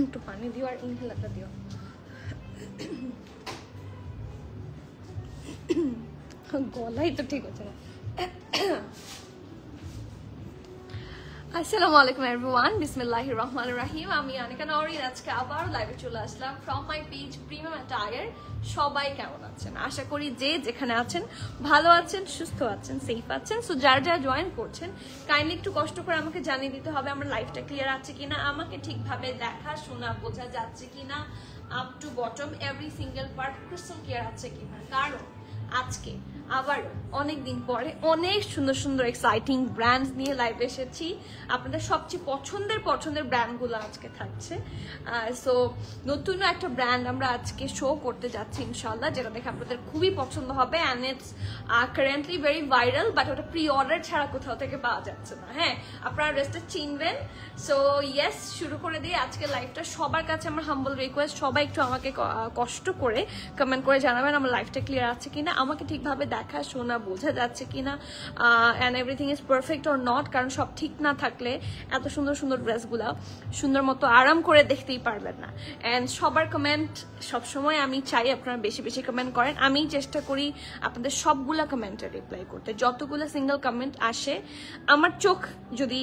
একটু পানি দিও আর ইনহেলারটা দিও। গলাই তো ঠিক হচ্ছে না। আসসালামু আলাইকুম এভরিওয়ান, বিসমিল্লাহির রহমানির রহিম। আমি আনিকা নওরিন, আজকে আবার লাইভে চলে আসলাম from my page premium attire. সবাই কেমন আছেন? আশা করি যে যেখানে আছেন ভালো আছেন, সুস্থ আছেন, সেফ আছেন। সো যারা যারা জয়েন করছেন কাইন্ডলি একটু কষ্ট করে আমাকে জানিয়ে দিতে হবে আমার লাইফটা ক্লিয়ার আছে কিনা, আমাকে ঠিকভাবে দেখা শোনা বোঝা যাচ্ছে কিনা, up to bottom every single part crystal clear আছে কিনা। কারণ আজকে আবার অনেকদিন পরে অনেক সুন্দর সুন্দর এক্সাইটিং ব্র্যান্ডস নিয়ে লাইভে এসেছি। আপনাদের সবচেয়ে পছন্দের ব্র্যান্ডগুলো আজকে থাকছে। সো নতুন একটা ব্র্যান্ড আমরা আজকে শো করতে যাচ্ছি ইনশাল্লাহ, যেটা দেখে আপনাদের খুবই পছন্দ হবে। And it's currently very viral, but ওটা প্রি অর্ডার ছাড়া কোথাও থেকে পাওয়া যাচ্ছে না। হ্যাঁ, আপনারা রেস্টে চিনবেন। সো ইয়েস, শুরু করে দিই আজকে লাইভটা। সবার কাছে আমার হাম্বল রিকোয়েস্ট, সবাই একটু আমাকে কষ্ট করে কমেন্ট করে জানাবেন আমার লাইফটা ক্লিয়ার আছে কিনা, আমাকে ঠিকভাবে দেখা শোনা বোঝা যাচ্ছে কিনা, and everything is perfect or not. কারণ সব ঠিক না থাকলে এত সুন্দর সুন্দর ড্রেসগুলো সুন্দর মতো আরাম করে দেখতেই পারবেন না। অ্যান্ড সবার কমেন্ট সবসময় আমি চাই আপনারা বেশি বেশি কমেন্ট করেন। আমি চেষ্টা করি আপনাদের সবগুলা কমেন্টে রিপ্লাই করতে, যতগুলো সিঙ্গেল কমেন্ট আসে আমার চোখ যদি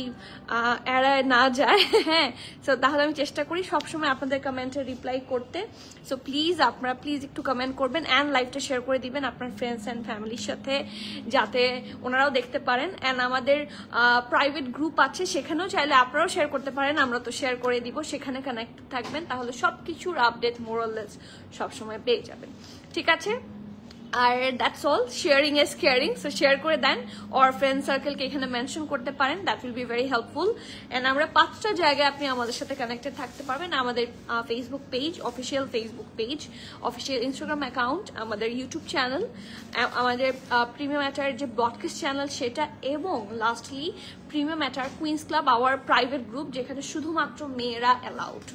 এড়ায় না যায়, হ্যাঁ, সো তাহলে আমি চেষ্টা করি সবসময় আপনাদের কমেন্টে রিপ্লাই করতে। সো প্লিজ আপনারা প্লিজ একটু কমেন্ট করবেন অ্যান্ড লাইভটা শেয়ার করে দিবেন আপনার ফ্রেন্ডস অ্যান্ড ফ্যামিলির সাথে, যাতে ওনারাও দেখতে পারেন। অ্যান্ড আমাদের প্রাইভেট গ্রুপ আছে, সেখানেও চাইলে আপনারাও শেয়ার করতে পারেন, আমরা তো শেয়ার করে দিব। সেখানে কানেক্ট থাকবেন, তাহলে সবকিছুর আপডেট মোরাললেস সবসময় পেয়ে যাবেন। ঠিক আছে? আর that's all, sharing is caring. So share করে দেন, ওর ফ্রেন্ড সার্কেলকে এখানে মেনশন করতে পারেন, that will be very helpful. And আমরা 5টা জায়গায় আপনি আমাদের সাথে কানেক্টেড থাকতে পারবেন। আমাদের Facebook page, official Facebook page, official Instagram account, আমাদের ইউটিউব চ্যানেল, আমাদের প্রিমিয়াম অ্যাটার যে ব্রডকাস্ট চ্যানেল সেটা, এবং lastly premium attire queens club, our private group, যেখানে শুধুমাত্র মেয়েরা অ্যালাউড।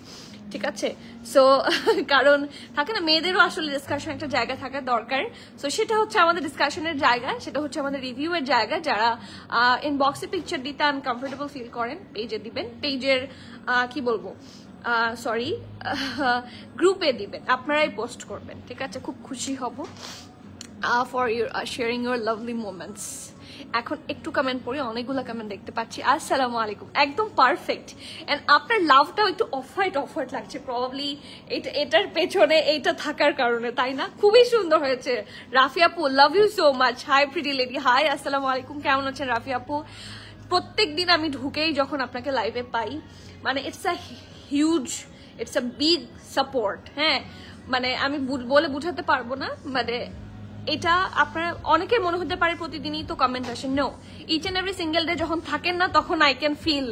ঠিক আছে? সো কারণ থাকে না, মেয়েদেরও আসলে ডিসকাশন একটা জায়গা থাকা দরকার। সো সেটা হচ্ছে আমাদের ডিসকাশনের জায়গা, সেটা হচ্ছে আমাদের রিভিউ এর জায়গা। যারা ইনবক্সে পিকচার দিতে আনকমফোর্টেবল ফিল করেন পেজে দিবেন, পেজের কি বলবো সরি গ্রুপে দিবেন, আপনারাই পোস্ট করবেন। ঠিক আছে? খুব খুশি হব for your sharing your lovely moments. এখন একটু কমেন্ট পড়ি, অনেকগুলো কমেন্ট দেখতে পাচ্ছি। আসসালামু আলাইকুম, একদম পারফেক্ট। এন্ড আপনার লাভটাও একটু অফ হোয়াইট লাগছে, প্রবাবলি এটার পেছনে এইটা থাকার কারণে, তাই না? খুবই সুন্দর হয়েছে রাফি আপু, love you so much. Hi pretty lady, hi, আসসালামু আলাইকুম, কেমন আছেন রাফি আপু? প্রত্যেক দিন আমি ঢুকেই যখন আপনাকে লাইভে পাই, মানে ইটস আ বিগ সাপোর্ট। হ্যাঁ, মানে আমি বলে বুঝাতে পারবো না। মানে এটা আপনারা অনেকের মনে হতে পারে প্রতিদিনই তো কমেন্ট আসে, no, each and every single day যখন থাকেন না তখন আই ক্যান ফিল।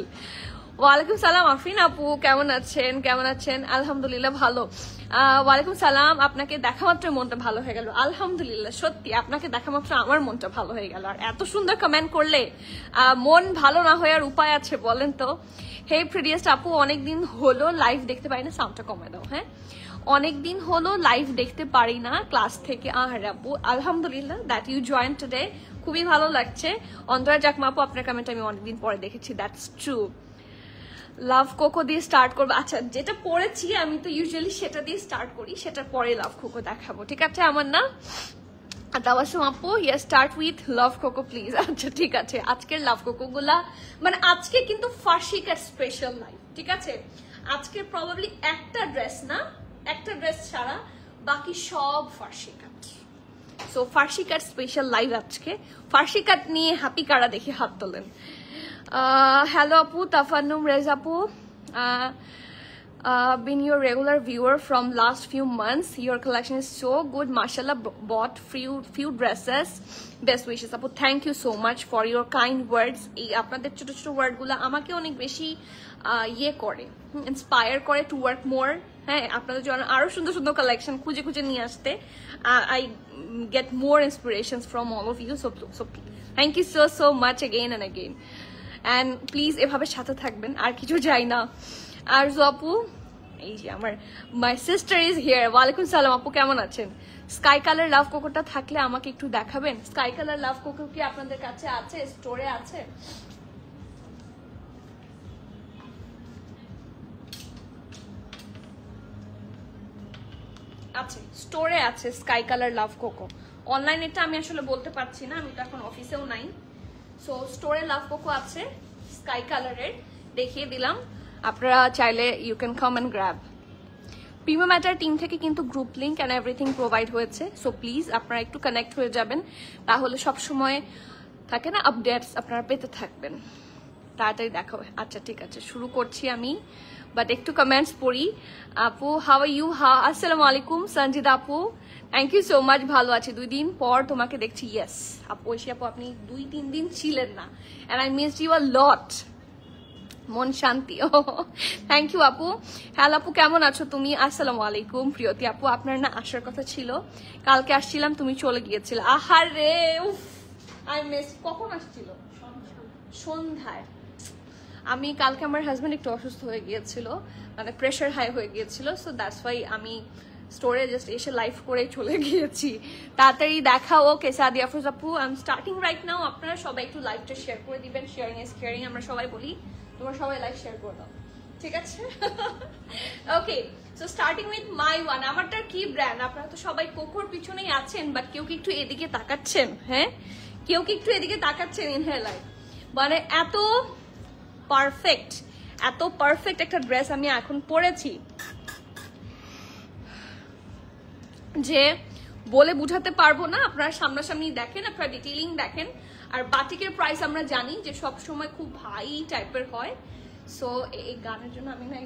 ওয়ালাইকুম সালাম আফরিন আপু, কেমন আছেন? আলহামদুলিল্লাহ ভালো। ওয়ালাইকুম সালাম, আপনাকে দেখা মাত্র মনটা ভালো হয়ে গেল। আলহামদুলিল্লাহ, সত্যি আপনাকে দেখা মাত্র আমার মনটা ভালো হয়ে গেল। আর এত সুন্দর কমেন্ট করলে মন ভালো না হওয়ার উপায় আছে বলেন তো? হে প্রিডিয়াস্ট আপু, অনেকদিন হলো লাইভ দেখতে পারি না, সাউন্ডটা কমায় দাও। হ্যাঁ, অনেকদিন হলো লাইভ দেখতে পারি না ক্লাস থেকে। আপু আলহামদুলিল্লাহ দ্যাট ইউ জয়েন টুডে, খুবই ভালো লাগছে। অন্তরা জাকমা আপু, আপনার কমেন্ট আমি অনেকদিন পরে দেখেছি, দ্যাটস ট্রু। লাভ কোকো দিয়ে স্টার্ট করবো? আচ্ছা, যেটা পড়েছি আমি তো ইউজুয়ালি সেটা দিয়ে স্টার্ট করি, সেটার পরে লাভ কোকো দেখাবো। ঠিক আছে আমার না? তাওয়াসুম আপু, yes, start with love cocoa please. আচ্ছা ঠিক আছে, আজকের লাভ কোকো গুলা মানে আজকে কিন্তু ফার্সিকার স্পেশাল লাইভ। ঠিক আছে? আজকে প্রবাবলি একটা ড্রেস ছাড়া বাকি সব ফার্সি কাট। সো ফার্সি কাট স্পেশাল লাইভ আজকে। ফার্সি কাট নিয়ে হ্যাপি কারা দেখে হাত তোলেন। হ্যালো আপু, তাফান্নুম রেজা আপু, been your regular viewer from last few months. Your collection is so good, mashallah. Bought few dresses. Best wishes apu, thank you so much for your kind words. এই আপনাদের ছোট ছোট ওয়ার্ড গুলা আমাকে অনেক বেশি ইয়ে করে, ইন্সপায়ার করে টু ওয়ার্ক মোর। হ্যাঁ, আপনাদের জন্য আরো সুন্দর সুন্দর কালেকশন খুঁজে নিয়ে আসতে I get more inspirations from all of you. So thank you so much again and again. And please এভাবে সাথে থাকবেন, আর কিছু চাই না। আর আপু, এই যে আমার মাই সিস্টার ইজ হিয়ার। ওয়ালাইকুম সালাম আপু, কেমন আছেন? স্কাই কালার লাভ কোকোটা থাকলে আমাকে একটু দেখাবেন। স্কাই কালার লাভ কোকো কি আপনাদের কাছে আছে, স্টোরে আছে? আছে, স্টোরে আছে স্কাই কালার লাভ কোকো। অনলাইন এটা আমি আসলে বলতে পারছি না, আমি তো এখন অফিসেও নাই। সো স্টোরে লাভ কোকো আছে স্কাই কালারের, দেখিয়ে দিলাম। আপনারা চাইলে you can come and grab. Premium matter team থেকে কিন্তু group link and everything provide হয়েছে। সো প্লিজ আপনারা একটু কানেক্ট হয়ে যাবেন, তাহলে সবসময় থাকে না আপডেটস আপনারা পেতে থাকবেন। তাড়াতাড়ি দেখা হবে। আচ্ছা ঠিক আছে, শুরু করছি আমি, বাট একটু কমেন্টস পড়ি। আপু হাউ আর ইউ? আসসালামু আলাইকুম সঞ্জিদা আপু, থ্যাংক ইউ সো মাচ। ভালো আছি, 2 দিন পর তোমাকে দেখছি। ইয়েস আপু, ঐশী আপু আপনি 2-3 দিন ছিলেন না, and I missed you a lot. মন শান্তি। ও থ্যাংক ইউ আপু। হ্যালো আপু, কেমন আছো তুমি? আসসালামু আলাইকুম। প্রিয়তি আপু, আপনার না আসার কথা ছিল, কালকে আসছিলাম, তুমি চলে গিয়েছিলে। আহারে উফ, আই মিস। কখন আসছিল? সন্ধ্যায়। আমি কালকে, আমার হাজব্যান্ড একটু অসুস্থ হয়ে গিয়েছিল, মানে প্রেশার হাই হয়ে গিয়েছিল। সো দ্যাটস ওয়াই আমি স্টোরে জাস্ট এসে লাইভ করে চলে গিয়েছি। তাড়াতাড়ি দেখা। ওকে সাদিয়া আফরোজ আপু, I am starting right now. আপনারা সবাই একটু লাইভটা শেয়ার করে দিবেন। শেয়ারিং ইজ কেয়ারিং, আমরা সবাই বলি। তোমরা সবাই লাইভ শেয়ার করে দাও, ঠিক আছে? Okay, so starting with my one. আমারটার কি ব্র্যান্ড? আপনারা তো সবাই কোকোর পিছনেই আছেন, বাট কেউ কি একটু এদিকে তাকাচ্ছেন? হ্যাঁ, কেউ কি একটু এদিকে তাকাচ্ছেন? ইনহেলার মানে এত পারফেক্ট, এত পারফেক্ট একটা ড্রেস আমি এখন পরেছি যে বলে বুঝাতে পারবো না। আপনারা সামনাসামনি দেখেন, আপনারা ডিটেইলিং দেখেন। আর বাটিকের প্রাইস আমরা জানি যে সব সময় খুব হাই টাইপের হয়। সো এই গানের জন্য আমি না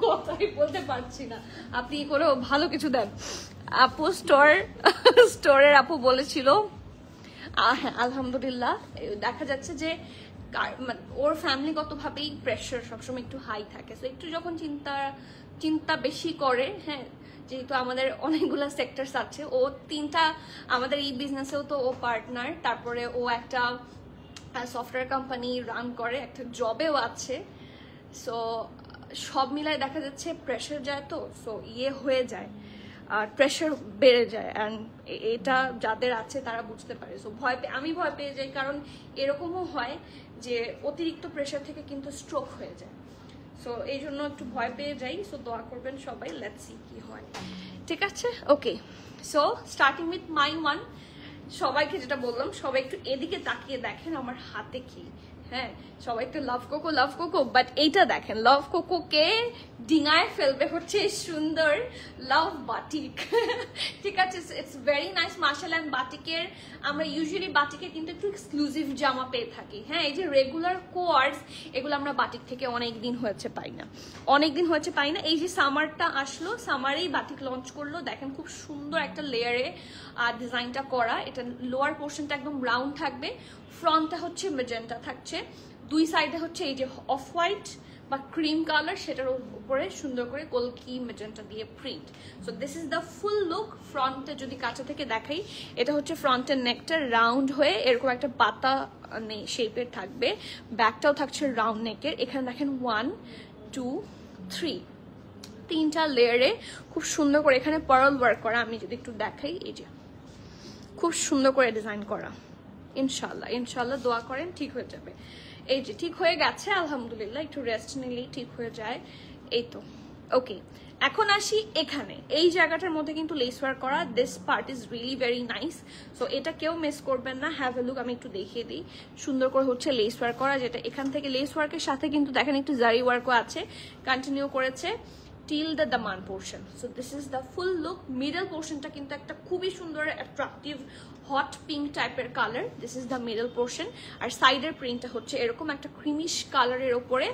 কথাই বলতে পারছি না, আপনি কোনো ভালো কিছু দেন। আপু স্টোরের আপু বলেছিল, হ্যাঁ আলহামদুলিল্লাহ। দেখা যাচ্ছে যে ওর ফ্যামিলিগতভাবেই প্রেশার সবসময় একটু হাই থাকে। সো একটু যখন চিন্তা বেশি করে, হ্যাঁ, যেহেতু আমাদের অনেকগুলো সেক্টরস আছে, ও 3টা আমাদের এই বিজনেসেও তো ও পার্টনার, তারপরে ও একটা সফটওয়্যার কোম্পানি রান করে, একটা জবেও আছে। সো সব মিলায় দেখা যাচ্ছে প্রেশার যায়, তো সো হয়ে যায় আর প্রেশার বেড়ে যায়। অ্যান্ড এটা যাদের আছে তারা বুঝতে পারে। সো আমি ভয় পেয়ে যাই, কারণ এরকমও হয় যে অতিরিক্ত প্রেশার থেকে কিন্তু স্ট্রোক হয়ে যায়। সো এই জন্য একটু ভয় পেয়ে যাই। সো দোয়া করবেন সবাই, লেটস সি কি হয়, ঠিক আছে? Okay, so starting with my one. সবাইকে যেটা বললাম, সবাই একটু এদিকে তাকিয়ে দেখেন আমার হাতে কি। হ্যাঁ, সবাই একটু লাভ কোকো, বাট এইটা দেখেন, লাভ কোকোকে ডিঙায় ফেলবে হচ্ছে সুন্দর লাভ বাটিক। ঠিক আছে, it's very nice marshal. And বাটিকের আমরা ইউজুয়ালি বাটিকের কিন্তু একটু এক্সক্লুসিভ জামা পেয়ে থাকি। হ্যাঁ, এই যে রেগুলার কোয়ার্স, এগুলো আমরা বাটিক থেকে অনেকদিন হয়েছে পাই না। এই যে সামারটা আসলো, সামারেই বাটিক লঞ্চ করলো। দেখেন খুব সুন্দর একটা লেয়ারে ডিজাইনটা করা। এটা লোয়ার পোর্শনটা একদম রাউন্ড থাকবে, ফ্রন্টটা হচ্ছে ম্যাজেন্টা থাকছে, 2 সাইডে হচ্ছে এই যে অফ হোয়াইট বা ক্রিম কালার, সেটার উপরে সুন্দর করে কলকি ম্যাজেন্টা দিয়ে print. So this is the full look. ফ্রন্টে যদি কাছে থেকে দেখাই, এটা হচ্ছে ফ্রন্টের নেকটা রাউন্ড হয়ে এরকম একটা পাতা শেপের থাকবে। ব্যাকটাও থাকছে রাউন্ড নেকের। এখানে দেখেন 1 2 3 3টা লেয়ারে খুব সুন্দর করে এখানে পার্ল ওয়ার্ক করা। আমি যদি একটু দেখাই, এই যে খুব সুন্দর করে ডিজাইন করা। ইনশাল্লাহ দোয়া করেন ঠিক হয়ে যাবে। এই যে ঠিক হয়ে গেছে আলহামদুলিল্লাহ, একটু রেস্ট নিলেই ঠিক হয়ে যায়। এই তো ওকে, এখন আসি এখানে এই জায়গাটার মধ্যে কিন্তু লেস ওয়ার্ক করা। This part is really very nice. So এটা কেউ মিস করবেন না। Have a look. আমি একটু দেখিয়ে দিই, সুন্দর করে হচ্ছে লেস ওয়ার্ক করা, যেটা এখান থেকে লেস ওয়ার্কের সাথে কিন্তু দেখেন একটু জারি ওয়ার্কও আছে, কন্টিনিউ করেছে till the daman portion. So this is the full look. Middle portionটা কিন্তু একটা খুবই সুন্দর অ্যাট্রাকটিভ হট পিঙ্ক টাইপের colour. This is the middle portion. আর সাইডের প্রিন্টটা হচ্ছে এরকম একটা ক্রিমিশ কালারের ওপরে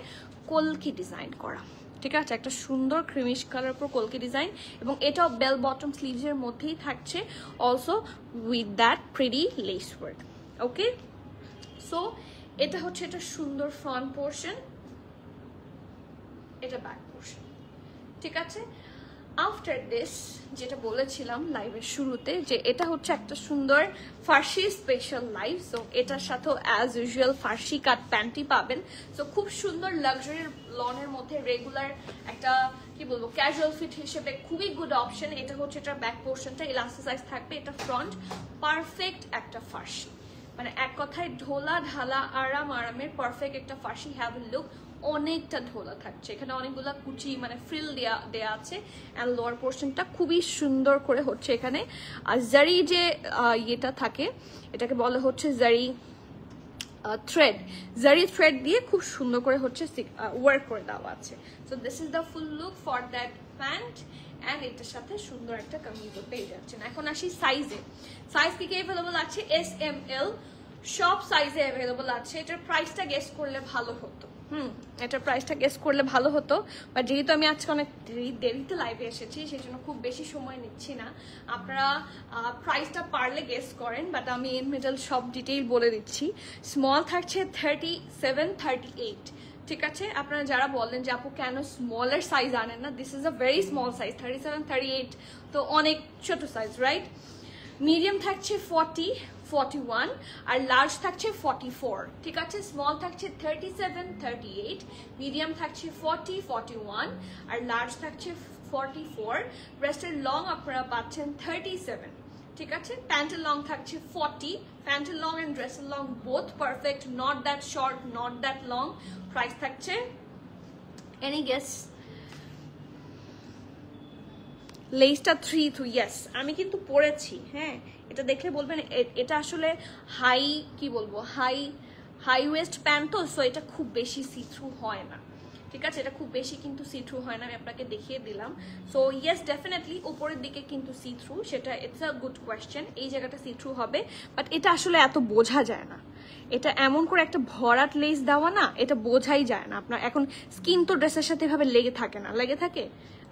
কলকি ডিজাইন করা। ঠিক আছে, একটা সুন্দর ক্রিমিশ কালার উপর কলকি ডিজাইন, এবং এটাও বেল বটম স্লিভসের মধ্যেই থাকছে, also with that pretty less work. Okay, so এটা হচ্ছে এটা সুন্দর ফ্রন্ট পোর্শন, এটা ব্যাক পোর্শন। ঠিক আছে, আফটার দিস যেটা বলেছিলাম লাইভের শুরুতে, যে এটা হচ্ছে একটা সুন্দর ফার্সি স্পেশাল লাইভ। সো এটার সাথেও অ্যাজ ইউজুয়াল ফার্সি কাট প্যান্টই পাবেন। সো খুব সুন্দর লাক্সারি লনের মধ্যে রেগুলার একটা কি বলবো ক্যাজুয়াল ফিট হিসেবে খুবই গুড অপশন। এটা হচ্ছে এটার ব্যাক পোর্শনটা ইলাস্টিসাইজ থাকবে, এটা ফ্রন্ট পারফেক্ট একটা ফার্সি, মানে এক কথায় ঢোলা ঢালা আরামের পারফেক্ট একটা ফার্সি। হ্যাভ এ লুক, অনেকটা ঢোলা থাকছে, এখানে অনেকগুলো কুচি মানে ফ্রিল দেয়া আছে অ্যান্ড লোয়ার পোর্শনটা খুবই সুন্দর করে হচ্ছে এখানে। আর জারি যে ইয়েটা থাকে এটাকে বলা হচ্ছে জারি থ্রেড, জারি থ্রেড দিয়ে খুব সুন্দর করে হচ্ছে ওয়ার্ক করে দেওয়া আছে। So this is the full look for that pant and এটার সাথে সুন্দর একটা কামিজও পেয়ে যাচ্ছেন। এখন আসি সাইজে, সাইজ কি অ্যাভেলেবল আছে? এস এম এল সব সাইজে অ্যাভেলেবল আছে। এটার প্রাইসটা গেস করলে ভালো হতো, এটার প্রাইসটা গেস করলে ভালো হতো, বাট যেহেতু আমি আজকে অনেক দেরিতে লাইভে এসেছি সেই জন্য খুব বেশি সময় নিচ্ছি না। আপনারা প্রাইসটা পারলে গেস করেন, বাট আমি এর মিডল সব ডিটেইল বলে দিচ্ছি। স্মল থাকছে 37, 38, ঠিক আছে? আপনারা যারা বলেন যে আপু কেন স্মলের সাইজ আনেন না, this is a very small size, 37, 38 তো অনেক ছোট সাইজ, রাইট? মিডিয়াম থাকছে 40, 41 আর লার্জ থাকছে 44, ঠিক আছে? স্মল থাকছে 37, 38, মিডিয়াম থাকছে 40, 41 আর লার্জ থাকছে 44। ব্রেস্টের লং আপনারা পাচ্ছেন 37, ঠিক আছে? প্যান্টের লং থাকছে 40, প্যান্টের লং এন্ড ড্রেসের long both perfect, not that short, not that long. Price থাকছে এনি গেস? লেসটা 3 ইয়েস, আমি কিন্তু পরেছি, হ্যাঁ, এটা দেখলে বলবেন এটা আসলে হাই কি বলবো হাই ওয়েস্ট প্যান্ট তো, সো এটা খুব বেশি সি থ্রু হয় না, ঠিক আছে? এটা খুব বেশি কিন্তু সি থ্রু হয় না, আমি আপনাকে দেখিয়ে দিলাম। সো ইয়েস ডেফিনেটলি উপরের দিকে কিন্তু সি থ্রু, সেটা ইটস আ গুড কোয়েশ্চেন, এই জায়গাটা সি থ্রু হবে, বাট এটা আসলে এত বোঝা যায় না, এটা এমন করে একটা ভরাট লেস দেওয়া না, এটা বোঝাই যায় না। আপনার এখন স্কিন তো ড্রেসের সাথে এভাবে লেগে থাকে না, লেগে থাকে?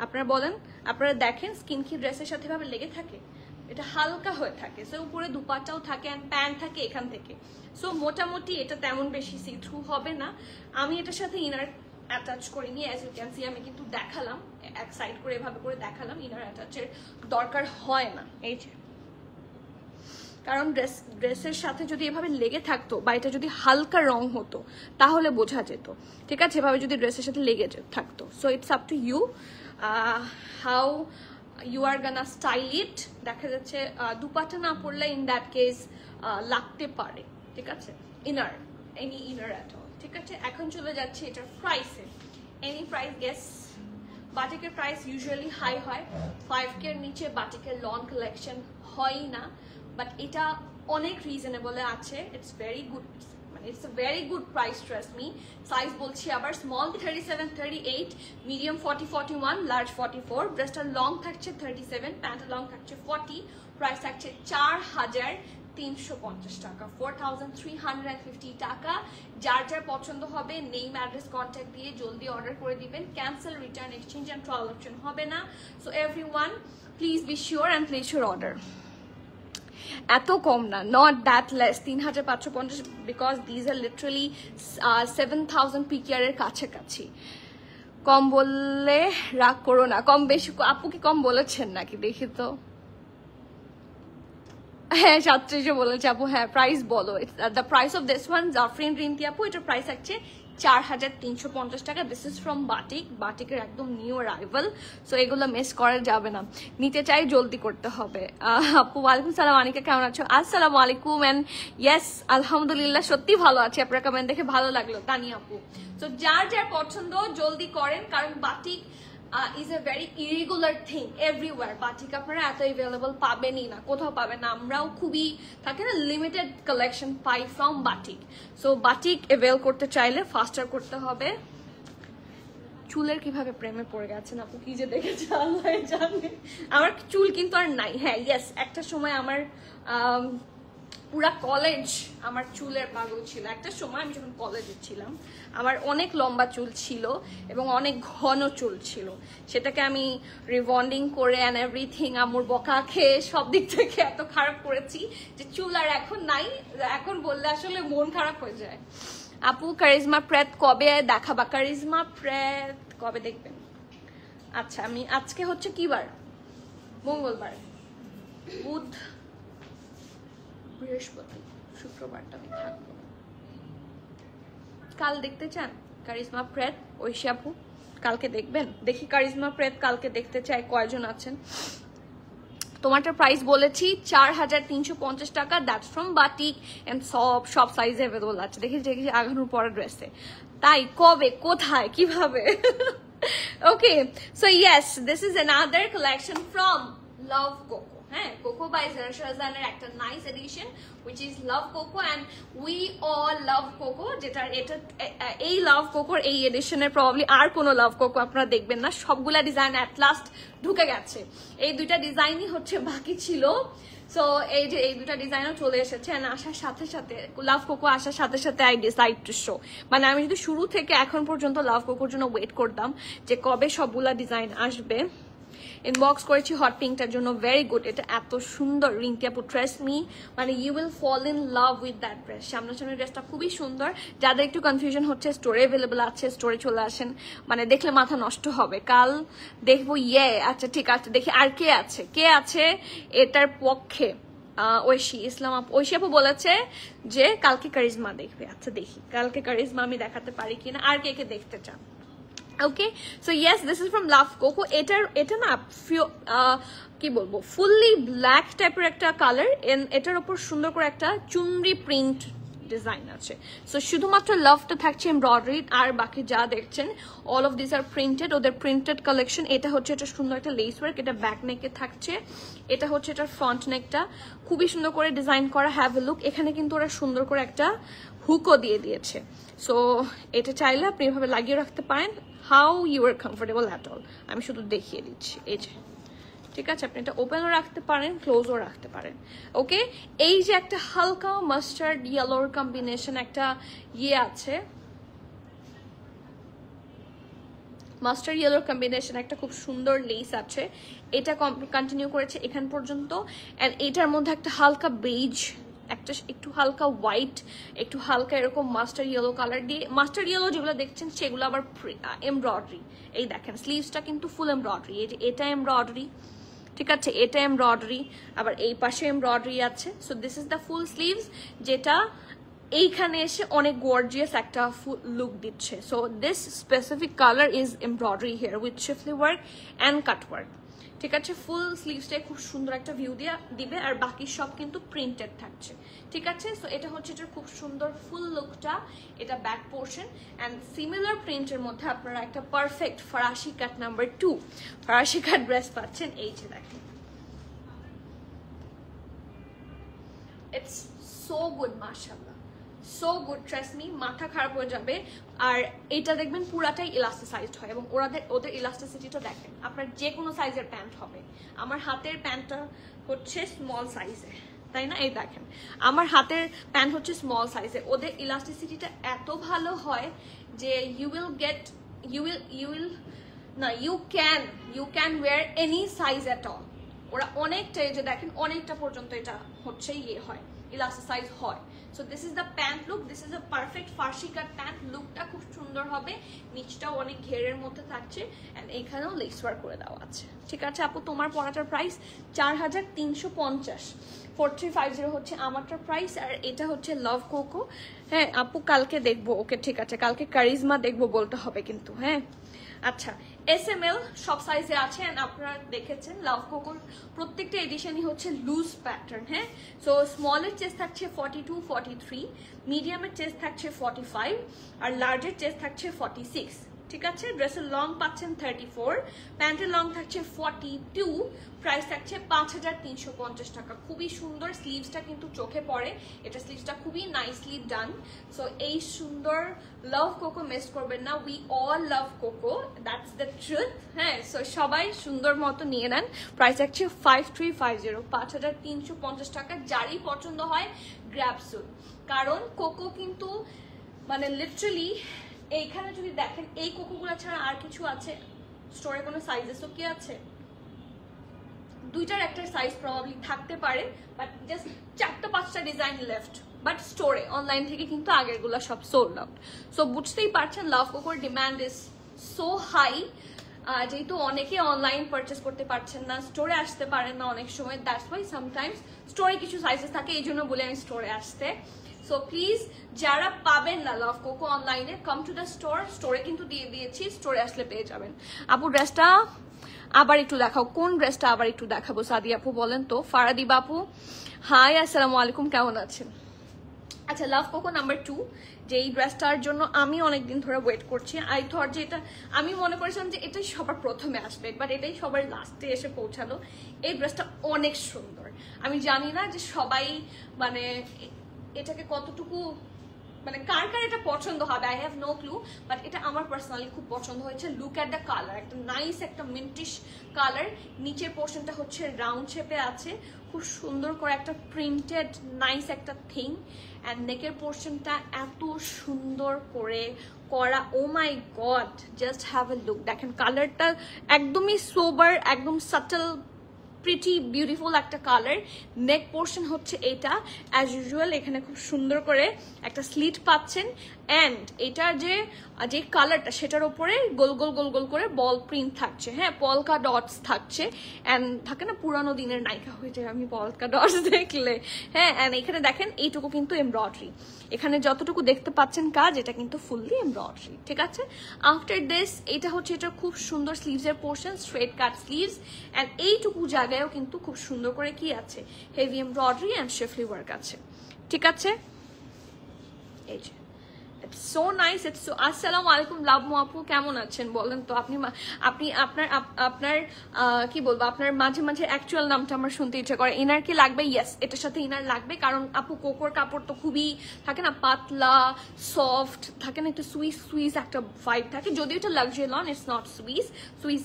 আপনারা বলেন, আপনারা দেখেন স্কিন কি ড্রেসের সাথে এভাবে লেগে থাকে? এটা হালকা হয়ে থাকে, সো উপরে দুপাটাও থাকে অ্যান্ড প্যান্ট থাকে এখান থেকে, সো মোটামুটি এটা তেমন বেশি সি থ্রু হবে না। আমি এটার সাথে ইনার অ্যাটাচ করিনি, অ্যাজ ইউ ক্যান সি, আমি কিন্তু দেখালাম এক সাইড করে এভাবে করে দেখালাম, ইনার অ্যাটাচের দরকার হয় না, এই যে, কারণ ড্রেসের সাথে যদি এভাবে লেগে থাকতো বা এটা যদি হালকা রং হতো তাহলে বোঝা যেত, ঠিক আছে? এভাবে যদি ড্রেসের সাথে লেগে থাকতো, so it's up to you how you are gonna style it. দেখা যাচ্ছে দুপাটা না পড়লে ইন দ্যাট কেস লাগতে পারে, ঠিক আছে? Inner, any inner at all, ঠিক আছে? এখন চলে যাচ্ছে এটার প্রাইসে। Any price guess? বাটিকের প্রাইস ইউজুয়ালি হাই হয়, 5K এর নিচে বাটিকের লং কালেকশন হয় না, বাট এটা অনেক রিজনেবল আছে, ইটস ভেরি গুড, মানে it's a very good price, trust me. Size বলছি আবার, স্মল 37, 38, মিডিয়াম 40, 41, লার্জ 44। ড্রেসটার লং থাকছে 37, প্যান্টের লং থাকছে 40, প্রাইস থাকছে 4,350 টাকা, 4,350 টাকা। যার যার পছন্দ হবে নেম অ্যাড্রেস কন্ট্যাক্ট দিয়ে জলদি অর্ডার করে দিবেন, cancel, return, exchange and trial option হবে না। So everyone please be sure and place your order. এত কম না, not that less, 3,550, because these are literally 7,000 PKR এর কাছাকাছি। কম বললে রাগ করো না, কম বেশি আপু কি কম বলেছেন নাকি দেখি তো? হ্যাঁ 37 বলেছে আপু, হ্যাঁ প্রাইস বলো। The price of this one Jafrin Rinti আপু, এটার প্রাইস আছে 4,350 টাকা। দিস ইজ ফ্রম বাটিক, বাটিকের একদম নিউ অ্যারাইভাল, সো এগুলো মিস করা যাবে না, নিতে চাই জলদি করতে হবে। আপু ওয়ালাইকুম সালাম, আনিকা কেমন আছো? আসসালামু আলাইকুম, এন্ড ইয়েস আলহামদুলিল্লাহ সত্যি ভালো আছে, আপনার কমেন্ট দেখে ভালো লাগলো তানি আপু। তো যার যার পছন্দ জলদি করেন, কারণ batik is a very irregular thing everywhere. Batik আপনারা এত অ্যাভেলেবল পাবেনই না, কোথাও পাবেন না। আমরাও খুবই থাকে না limited collection pi from batik, so batik avail করতে চাইলে ফাস্টার করতে হবে। চুলের কিভাবে প্রেমে পড়ে গেছেন আপু, কি যে দেখেছে আল্লাহ জানে। আমার চুল কিন্তু আর নাই, হ্যাঁ ইয়েস, একটা সময় আমার পুরা কলেজ আমার চুলের পাগল ছিল। একটা সময় আমি যখন কলেজে ছিলাম আমার অনেক লম্বা চুল ছিল এবং অনেক ঘন চুল ছিল, সেটাকে আমি রিবন্ডিং করে অ্যান্ড এভরিথিং, আমুর বকা খেয়ে সব দিক থেকে এত খারাপ করেছি যে চুল আর এখন নাই, এখন বললে আসলে মন খারাপ হয়ে যায়। আপু কারিজমা প্রেত কবে দেখাবা? কারিজমা প্রেত কবে দেখবেন? আচ্ছা আমি আজকে হচ্ছে কি বার? মঙ্গলবার, বুধ, বৃহস্পতি, শুক্রবারটা আমি থাকবো। কাল দেখতে চান কারিজমা প্রেত? ঐশী আপু কালকে দেখবেন? দেখি কারিজমা প্রেত কালকে দেখতে চাই কয়জন আছেন। তোমারটা প্রাইস বলেছি 4350 টাকা, দ্যাটস ফ্রম বাটিক এন্ড সব সাইজ অ্যাভেলেবল আছে। দেখেছি আগানোর পরে ড্রেসে, তাই কবে কোথায় কিভাবে okay so yes this is another collection from love Koko. হ্যাঁ, কোকো বাই জারা শাহজাহানের একটা nice edition which is love coco and we all love coco, যেটা এটা এই লাভ কোকোর এই এডিশনের প্রবাবলি আর কোনো লাভ কোকো আপনারা দেখবেন না, সবগুলা ডিজাইন অ্যাট লাস্ট ঢুকে গেছে। এই দুইটা ডিজাইনই হচ্ছে বাকি ছিল। সো এই যে এই দুটা ডিজাইনও চলে এসেছে এন্ড আসার সাথে সাথে লাভ কোকো আসার সাথে সাথে আই ডিসাইড টু শো, মানে আমি যদি শুরু থেকে এখন পর্যন্ত লাভ কোকোর জন্য ওয়েট করতাম যে কবে সবগুলা ডিজাইন আসবে। ইনবক্স করেছি হট পিঙ্কটার জন্য, ভেরি গুড, এটা এত সুন্দর রিঙ্কি আপু, ট্রাস্ট মি, মানে you will fall in love with that dress. সামনাসামনি ড্রেসটা খুবই সুন্দর, যাদের একটু কনফিউশন হচ্ছে স্টোরে অ্যাভেলেবল আছে, স্টোরে চলে আসেন, মানে দেখলে মাথা নষ্ট হবে। কাল দেখবো আচ্ছা ঠিক আছে, দেখি আর কে আছে এটার পক্ষে। ঐশী ইসলাম আপু, ঐশী আপু বলেছে যে কালকে কারিজমা দেখবে। আচ্ছা দেখি কালকে কারিজমা আমি দেখাতে পারি কিনা, আর কে কে দেখতে চান। ওকে so yes this is from love cocoa. এটা না কি বলবো ফুললি ব্ল্যাক টাইপের একটা কালার, এটার উপর সুন্দর করে একটা চুনরি প্রিন্ট ডিজাইন আছে। সো শুধুমাত্র লাভটা থাকছে এমব্রয়ডারি, আর বাকি যা দেখছেন all of this are printed, ওদের প্রিন্টেড কালেকশন। এটা হচ্ছে এটা সুন্দর একটা লেস ওয়ার্ক, এটা ব্যাক নেকে থাকছে, এটা হচ্ছে এটার ফ্রন্ট নেকটা খুবই সুন্দর করে ডিজাইন করা। হ্যাভ এ লুক, এখানে কিন্তু ওরা সুন্দর করে একটা হুকও দিয়ে দিয়েছে। সো এটা চাইলে আপনি এভাবে লাগিয়ে রাখতে পারেন, how you are comfortable at all, আমি শুধু দেখিয়ে দিচ্ছি। এই যে ঠিক আছে, আপনি এটা ওপেনও রাখতে পারেন, ক্লোজও রাখতে পারেন। ওকে, এই যে একটা হালকা মাস্টার্ড ইয়েলোর কম্বিনেশন একটা আছে, মাস্টার্ড ইয়েলোর কম্বিনেশন একটা খুব সুন্দর লেস আছে, এটা কন্টিনিউ করেছে এখান পর্যন্ত। এন্ড এটার মধ্যে একটা হালকা বেজ, একটা একটু হালকা হোয়াইট, একটু হালকা এরকম মাস্টার ইয়েলো কালার দিয়ে, মাস্টার ইয়েলো যেগুলো দেখছেন সেগুলো আবার এমব্রয়ডারি। এই দেখেন স্লিভসটা কিন্তু ফুল এমব্রয়ডারি, এই যে এটা এমব্রয়ডারি, ঠিক আছে, এটা এমব্রয়ডারি, আবার এই পাশে এমব্রয়ডারি আছে। So this is the full sleeves, যেটা এইখানে এসে অনেক গর্জিয়াস একটা ফুল লুক দিচ্ছে। So this specific colour is embroidery here with শিফলি work and cut work, ঠিক আছে। ফুল স্লিভসটাই খুব সুন্দর একটা ভিউ দিবে, আর বাকি সব কিন্তু প্রিন্টেড থাকছে, ঠিক আছে। সো এটা হচ্ছে এটার খুব সুন্দর ফুল লুকটা, এটা ব্যাক পোর্শন। অ্যান্ড সিমিলার প্রিন্টের মধ্যে আপনারা একটা পারফেক্ট ফরাসি কাট নাম্বার 2 ফরাসি কাট ড্রেস পাচ্ছেন। এই যে দেখেন, ইটস সো গুড, মাশাআল্লাহ, সো গুড, ট্রাস্ট মি, মাথা খারাপ হয়ে যাবে। আর এটা দেখবেন পুরাটাই ইলাস্টিসাইজড হয়, এবং ওদের ইলাস্টিসিটিটা দেখেন, আপনার যে কোনো সাইজের প্যান্ট হবে। আমার হাতের প্যান্টটা হচ্ছে স্মল সাইজের, তাই না? এই দেখেন আমার হাতের প্যান্ট হচ্ছে স্মল সাইজের, ওদের ইলাস্টিসিটিটা এত ভালো হয় যে you can wear any size at all. ওরা অনেকটা, এই যে দেখেন অনেকটা পর্যন্ত এটা হচ্ছে হয়, ইলাস্টিসাইজ হয়। So this is the pant look, this is a perfect farshi cut pant. লুকটা খুব সুন্দর হবে, নিচটাও অনেক ঘেরের মধ্যে থাকছে, এন্ড এখানেও লেস ওয়ার্ক করে দেওয়া আছে, ঠিক আছে। আপু তোমার পরাটার প্রাইস 4350, 4350 হচ্ছে আমারটার প্রাইস, আর এটা হচ্ছে লাভ কোকো। হ্যাঁ আপু কালকে দেখবো, ওকে ঠিক আছে, কালকে কারিজমা দেখবো বলতে হবে কিন্তু। হ্যাঁ আচ্ছা, SML সব সাইজে আছে, এন্ড আপনারা দেখেছেন লাভ কোকোর প্রত্যেকটা এডিশনই হচ্ছে লুজ প্যাটার্ন। হ্যাঁ, সো স্মলের চেস্ট থাকছে 42, 43, মিডিয়ামের চেস্ট থাকছে 45, আর লার্জের চেস্ট থাকছে 46, ঠিক আছে। ড্রেসের লং পাচ্ছেন 34, প্যান্টের লং থাকছে 42, প্রাইস থাকছে 5350 টাকা। খুবই সুন্দর, স্লিভসটা কিন্তু চোখে পড়ে, এটা স্লিভসটা খুবই নাইসলি ডান। সো এই সুন্দর লাভ কোকো মিস করবেন না, we all love cocoa, that's the truth. হ্যাঁ, সো সবাই সুন্দর মতো নিয়ে নেন। প্রাইস থাকছে 5350, 5350 টাকা। যারই পছন্দ হয় গ্র্যাব সুন, কারণ কোকো কিন্তু মানে লিটারালি এইখানে যদি দেখেন এই কোকোগুলো ছাড়া আর কিছু আছে স্টোরে, কোনো সাইজেসও কি আছে? দুইটার একটা সাইজ প্রবাবলি থাকতে পারে, বাট জাস্ট 4-5টা ডিজাইন লেফট। বাট স্টোরে অনলাইন থেকে কিন্তু আগেরগুলো সব সোল্ড আউট। সো বুঝতেই পারছেন লাভ কোকোর ডিমান্ড ইজ সো হাই, যেহেতু অনেকে অনলাইন পারচেস করতে পারছেন না, স্টোরে আসতে পারেন না অনেক সময়, দ্যাটস ওয়াই সামটাইমস স্টোরে কিছু সাইজেস থাকে, এই জন্য বলে আমি স্টোরে আসতে। সো প্লিজ যারা পাবেন না লাভ কোকো অনলাইনে, কাম টু দ্য স্টোরে কিন্তু দিয়ে দিয়েছি, স্টোরে আসলে পেয়ে যাবেন। আপু ড্রেসটা আবার একটু দেখাও, কোন ড্রেসটা আবার একটু দেখাবো সাদি আপু বলেন তো। ফারাদি বাপু হাই, আসসালামু আলাইকুম, কেমন আছেন? আচ্ছা, লাভ কোকো নাম্বার 2, যে এই ড্রেসটার জন্য আমি অনেকদিন ধরে ওয়েট করছি। আই থট যে এটা, আমি মনে করেছিলাম যে এটাই সবার প্রথমে আসবে, বাট এটাই সবার লাস্টে এসে পৌঁছালো। এই ড্রেসটা অনেক সুন্দর। আমি জানি না যে সবাই মানে এটাকে কতটুকু, মানে কার কার এটা পছন্দ হবে, I have no clue, but এটা আমার পার্সোনালি খুব পছন্দ হয়েছে। লুক অ্যাট দ্য কালার, একটা নাইস একটা মিন্টিশ কালার। নিচের পোর্শনটা হচ্ছে রাউন্ড শেপে আছে, খুব সুন্দর করে একটা প্রিন্টেড নাইস একটা থিং। অ্যান্ড নেকের পোর্শনটা এত সুন্দর করে করা, oh my God, just have a look. দেখেন কালারটা একদমই সোবার, একদম সাটল, প্রিটি বিউটিফুল একটা কালার। নেক পোর্শন হচ্ছে এটা, অ্যাজ ইউজুয়াল এখানে খুব সুন্দর করে একটা স্লিট পাচ্ছেন। অ্যান্ড এটার যে কালারটা, সেটার উপরে গোল গোল গোল গোল করে বল প্রিন্ট থাকছে, হ্যাঁ, পলকা ডটস থাকছে। অ্যান্ড থাকে না পুরানো দিনের নায়িকা হয়ে যায় আমি পলকা ডটস দেখলে, হ্যাঁ। অ্যান্ড এখানে দেখেন এইটুকু কিন্তু এমব্রয়ডারি, এখানে যতটুকু দেখতে পাচ্ছেন কাজ, এটা কিন্তু ফুললি এমব্রয়ডারি, ঠিক আছে। আফটার দিস এটা হচ্ছে এটা খুব সুন্দর স্লিভসের portion, straight cut sleeves. And এইটুকু জায়গায়ও কিন্তু খুব সুন্দর করে কি আছে, heavy embroidery and schiffli work আছে, ঠিক আছে। এই যে সো নাইস, ইটস সো। আসসালামু আলাইকুম লাভমু আপু, কেমন আছেন বলেন তো। আপনি আপনার কি বলবো, আপনার মাঝে মাঝে অ্যাকচুয়াল নামটা আমার শুনতে ইচ্ছা করে। ইনার কি লাগবে? ইয়েস, এটার সাথে ইনার লাগবে, কারণ আপু কোকোর কাপড় তো খুবই থাকে না, পাতলা সফট থাকে না, একটু সুইস একটা ভাইব থাকে। যদিও এটা luxury loan, it's not Swiss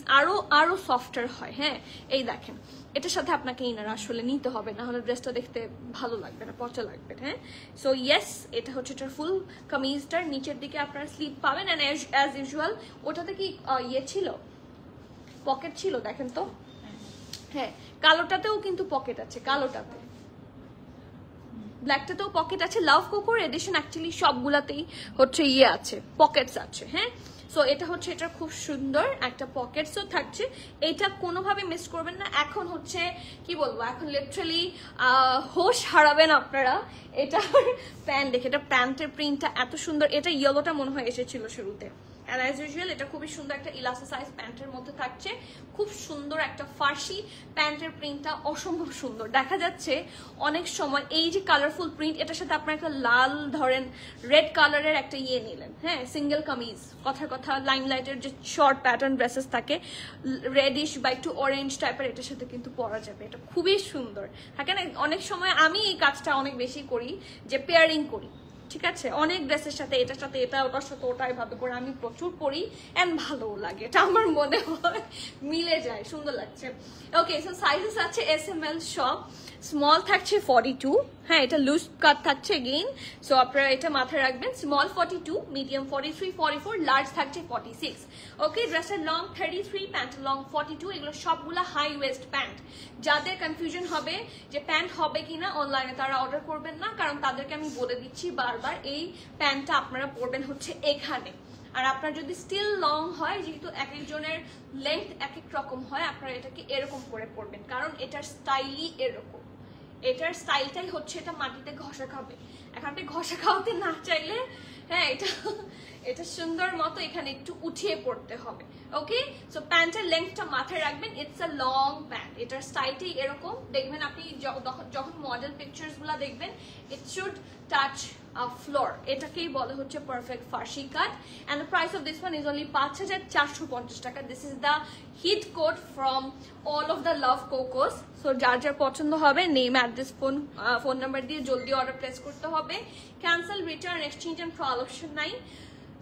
আরো সফটার হয়, হ্যাঁ। এই দেখেন এটার সাথে আপনাকে ইনার আসলে নিতে হবে, না হলে ড্রেসটা দেখতে ভালো লাগবে না, পচা লাগবে, হ্যাঁ। সো ইয়েস, এটা হচ্ছে এটার ফুল কামিজটার নিচের দিকে আপনারা স্লিপ পাবেন। এন্ড অ্যাজ ইউজুয়াল ওটাতে কি ইয়ে ছিল, পকেট ছিল, দেখেন তো, হ্যাঁ। কালোটাতেও কিন্তু পকেট আছে, কালোটাতে, ব্ল্যাকটাতেও পকেট আছে। লাভ কোকোর এডিশন অ্যাকচুয়ালি সবগুলাতেই হচ্ছে ইয়ে আছে, পকেটস আছে, হ্যাঁ। সো এটা হচ্ছে এটা খুব সুন্দর একটা পকেটসও থাকছে, এটা কোনোভাবে মিস করবেন না। এখন হচ্ছে কি বলবো, এখন লিটারালি হোশ হারাবেন আপনারা। এটা প্যান্ট দেখে, এটা প্যান্টের প্রিন্টটা এত সুন্দর, এটা ইয়েলোটা মনে হয় এসেছিল শুরুতে। অ্যান্ড অ্যাজ ইউজুয়াল এটা খুবই সুন্দর একটা ইলাস্টিসাইজ প্যান্টের মধ্যে থাকছে, খুব সুন্দর একটা ফার্সি প্যান্টের প্রিন্টটা অসম্ভব সুন্দর দেখা যাচ্ছে। অনেক সময় এই যে কালারফুল প্রিন্ট, এটার সাথে আপনার একটা লাল ধরেন রেড কালারের একটা ইয়ে নিলেন, হ্যাঁ, সিঙ্গেল কামিজ, কথার কথা লাইমলাইটের যে শর্ট প্যাটার্ন ড্রেসেস থাকে, রেডিশ বা একটু অরেঞ্জ টাইপের, এটার সাথে কিন্তু পরা যাবে। এটা খুবই সুন্দর থাকে না, অনেক সময় আমি এই কাজটা অনেক বেশি করি, যে পেয়ারিং করি, ঠিক আছে, অনেক ড্রেসের সাথে এটার সাথে এটা, ওটার সাথে ওটা, এভাবে করে আমি প্রচুর পরি এন্ড ভালো লাগে, এটা আমার মনে হয় মিলে যায়, সুন্দর লাগছে। ওকে, সো সাইজেস আছে SML সব, স্মল থাকছে 42, হ্যাঁ, এটা লুজ কাট থাকছে এগেইন, সো আপনারা এটা মাথায় রাখবেন। স্মল 42, মিডিয়াম 43, 44, লার্জ থাকছে 46। ওকে, ড্রেসের লং 33, প্যান্টের লং 42, এগুলো সবগুলো হাই ওয়েস্ট প্যান্ট। যাদের কনফিউশন হবে যে প্যান্ট হবে কিনা অনলাইনে, তারা অর্ডার করবেন না, কারণ তাদেরকে আমি বলে দিচ্ছি বারবার, এই প্যান্টটা আপনারা পরবেন হচ্ছে এখানে। আর আপনার যদি স্টিল লং হয়, যেহেতু এক একজনের লেন্থ এক এক রকম হয়, আপনারা এটাকে এরকম করে পরবেন, কারণ এটার স্টাইলই এরকম, এটার স্টাইলটাই হচ্ছে এটা মাটিতে ঘষা খাবে। এখন আপনি ঘষা খাওয়াতে না চাইলে, হ্যাঁ, এটা সুন্দর মতো এখানে একটু উঠিয়ে পড়তে হবে। ওকে, সো প্যান্টের লেন্থটা মাথায় রাখবেন, ইটস আ লং প্যান্ট, এটার স্টাইলটাই এরকম। দেখবেন আপনি যখন মডেল পিকচার্স গুলা দেখবেন, ইট শুড টাচ ফ্লোর, এটাকেই বলে হচ্ছে perfect farshi cut. And the price of this one is only 5450 টাকা। This is the hit code from all of the love Kokos. So যার যার পছন্দ হবে, নেম, অ্যাড্রেস, ফোন নাম্বার দিয়ে জলদি অর্ডার প্লেস করতে হবে। ক্যান্সেল, রিটার্ন, এক্সচেঞ্জ এন্ড ফ্রল অপশন নাই।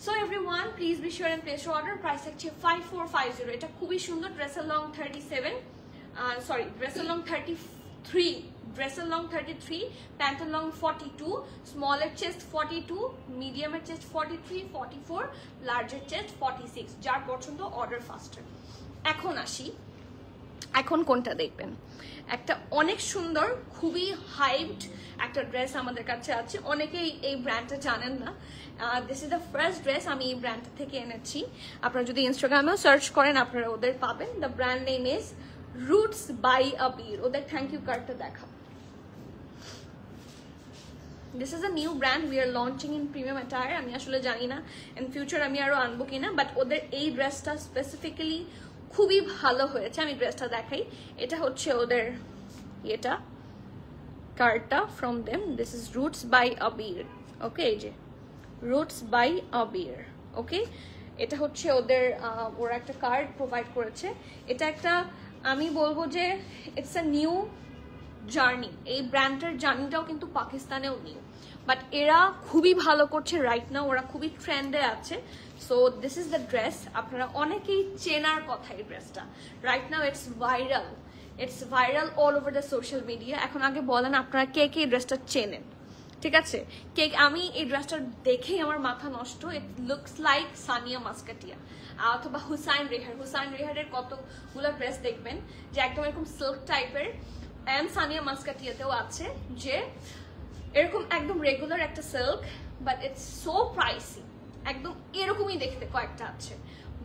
So everyone, please be sure and place your order. Price হচ্ছে 5450। এটা খুবই সুন্দর। ড্রেসের লং 37, সরি, ড্রেসের লং 33, ড্রেসের লং 33, প্যান্টের লং 42, স্মলের চেস্ট 42, মিডিয়ামের চেস্ট 43, 44, লার্জের চেস্ট 46। যার পছন্দ অর্ডার ফাস্টার। এখন আসি, এখন কোনটা দেখবেন? একটা অনেক সুন্দর, খুবই হাইপড একটা ড্রেস আমাদের কাছে আছে। অনেকেই এই ব্র্যান্ডটা জানেন না। This is the first dress আমি এই ব্র্যান্ড থেকে এনেছি। আপনারা যদি ইনস্টাগ্রামেও সার্চ করেন, আপনারা ওদের পাবেন। The brand name is Roots by Abir. ওদের থ্যাংক ইউ কার্ডটা দেখা। This is a new brand we are launching in premium attire. আমি আসলে জানি না ইন ফিউচার আমি আরো আনবো কিনা, বাট ওদের এই ড্রেসটা স্পেসিফিক্যালি খুবই ভালো হয়েছে। আমি ড্রেসটা দেখাই, এটা হচ্ছে ওদের এটা কার্ডটা from them, this is Roots by Abir. Okay, এই যে রুটস বাই আবির। ওকে, এটা হচ্ছে ওদের ওরা একটা কার্ড প্রোভাইড করেছে। এটা একটা আমি বলবো যে ইটস আ নিউ জার্নি। এই ব্র্যান্ডের জার্নিটাও কিন্তু পাকিস্তানেও নিউ, বাট এরা খুবই ভালো করছে রাইট নাও, ওরা খুবই ট্রেন্ডে আছে। So this is the dress, আপনারা অনেকেই চেনার কথা এই ড্রেসটা। Right now it's viral all over the social media. এখন আগে বলেন আপনারা কে কে এই ড্রেসটা চেনেন, ঠিক আছে? কে আমি এই ড্রেসটা দেখেই আমার মাথা নষ্ট। ইট লুকস লাইক সানিয়া মাসকাটিয়া অথবা হুসাইন রেহারের কতগুলো ড্রেস দেখবেন যে একদম এরকম সিল্ক টাইপের, অ্যান্ড সানিয়া মাসকাটিয়াতেও আছে যে এরকম একদম রেগুলার একটা silk, but it's so pricey, একদম এরকমই দেখতে কয়েকটা আছে।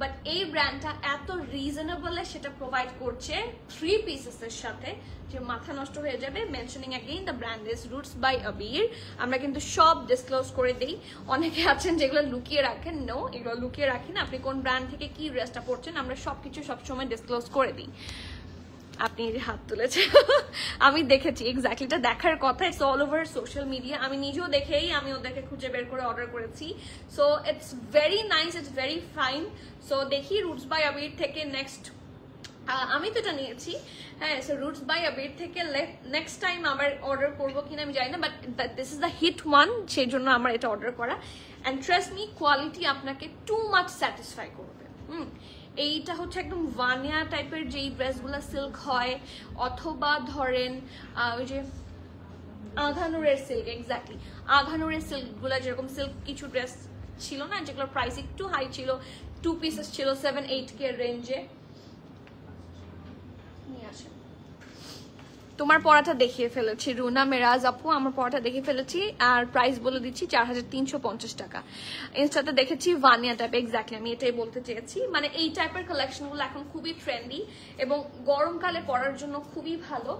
বাট এই ব্র্যান্ডটা এত রিজনেবলে সেটা প্রোভাইড করছে 3 পিসেসের সাথে যে মাথা নষ্ট হয়ে যাবে। Mentioning again the brand is Roots by Abir. আমরা কিন্তু সব ডিসক্লোজ করে দিই। অনেকে আছেন যেগুলো লুকিয়ে রাখেন, নো, এগুলো লুকিয়ে রাখি না। আপনি কোন ব্র্যান্ড থেকে কি ড্রেসটা পরছেন আমরা সবকিছু সবসময় ডিসক্লোজ করে দিই। আপনি যে হাত তুলেছে আমি দেখেছি, এক্স্যাক্টলি এটা দেখার কথা। It's all over social media, আমি নিজেও দেখেই আমি ওদেরকে খুঁজে বের করে অর্ডার করেছি। So it's very nice, it's very fine. So দেখি রুটস বাই আবির থেকে নেক্সট, আমি তো এটা নিয়েছি, হ্যাঁ। সো রুটস বাই আবির থেকে নেক্সট টাইম আবার অর্ডার করবো কিনা আমি জানি না, but this is the hit one, সেই জন্য আমার এটা অর্ডার করা। অ্যান্ড ট্রাস্ট মি, কোয়ালিটি আপনাকে টু মাচ স্যাটিসফাই করবে। এইটা হচ্ছে একদম ভানিয়া টাইপের যেই ড্রেসগুলো সিল্ক হয়, অথবা ধরেন ওই যে আঘানুরের সিল্ক, এক্স্যাক্টলি আঘানুরের সিল্কগুলো, যেরকম সিল্ক কিছু ড্রেস ছিল না যেগুলোর প্রাইস একটু হাই ছিল, 2 পিসেস ছিল 7-8K রেঞ্জে। তোমার পড়াটা দেখিয়ে ফেলেছি রুনা মেরাজ আপু, আমার পড়াটা দেখে ফেলেছি আর প্রাইস বলে দিচ্ছি 4350 টাকা। ইনস্টাতে দেখেছি ভানিয়া টাইপ, এক্স্যাক্টলি আমি এটাই বলতে চেয়েছি। মানে এই টাইপের কালেকশনগুলো এখন খুবই ট্রেন্ডি এবং গরমকালে পরার জন্য খুবই ভালো।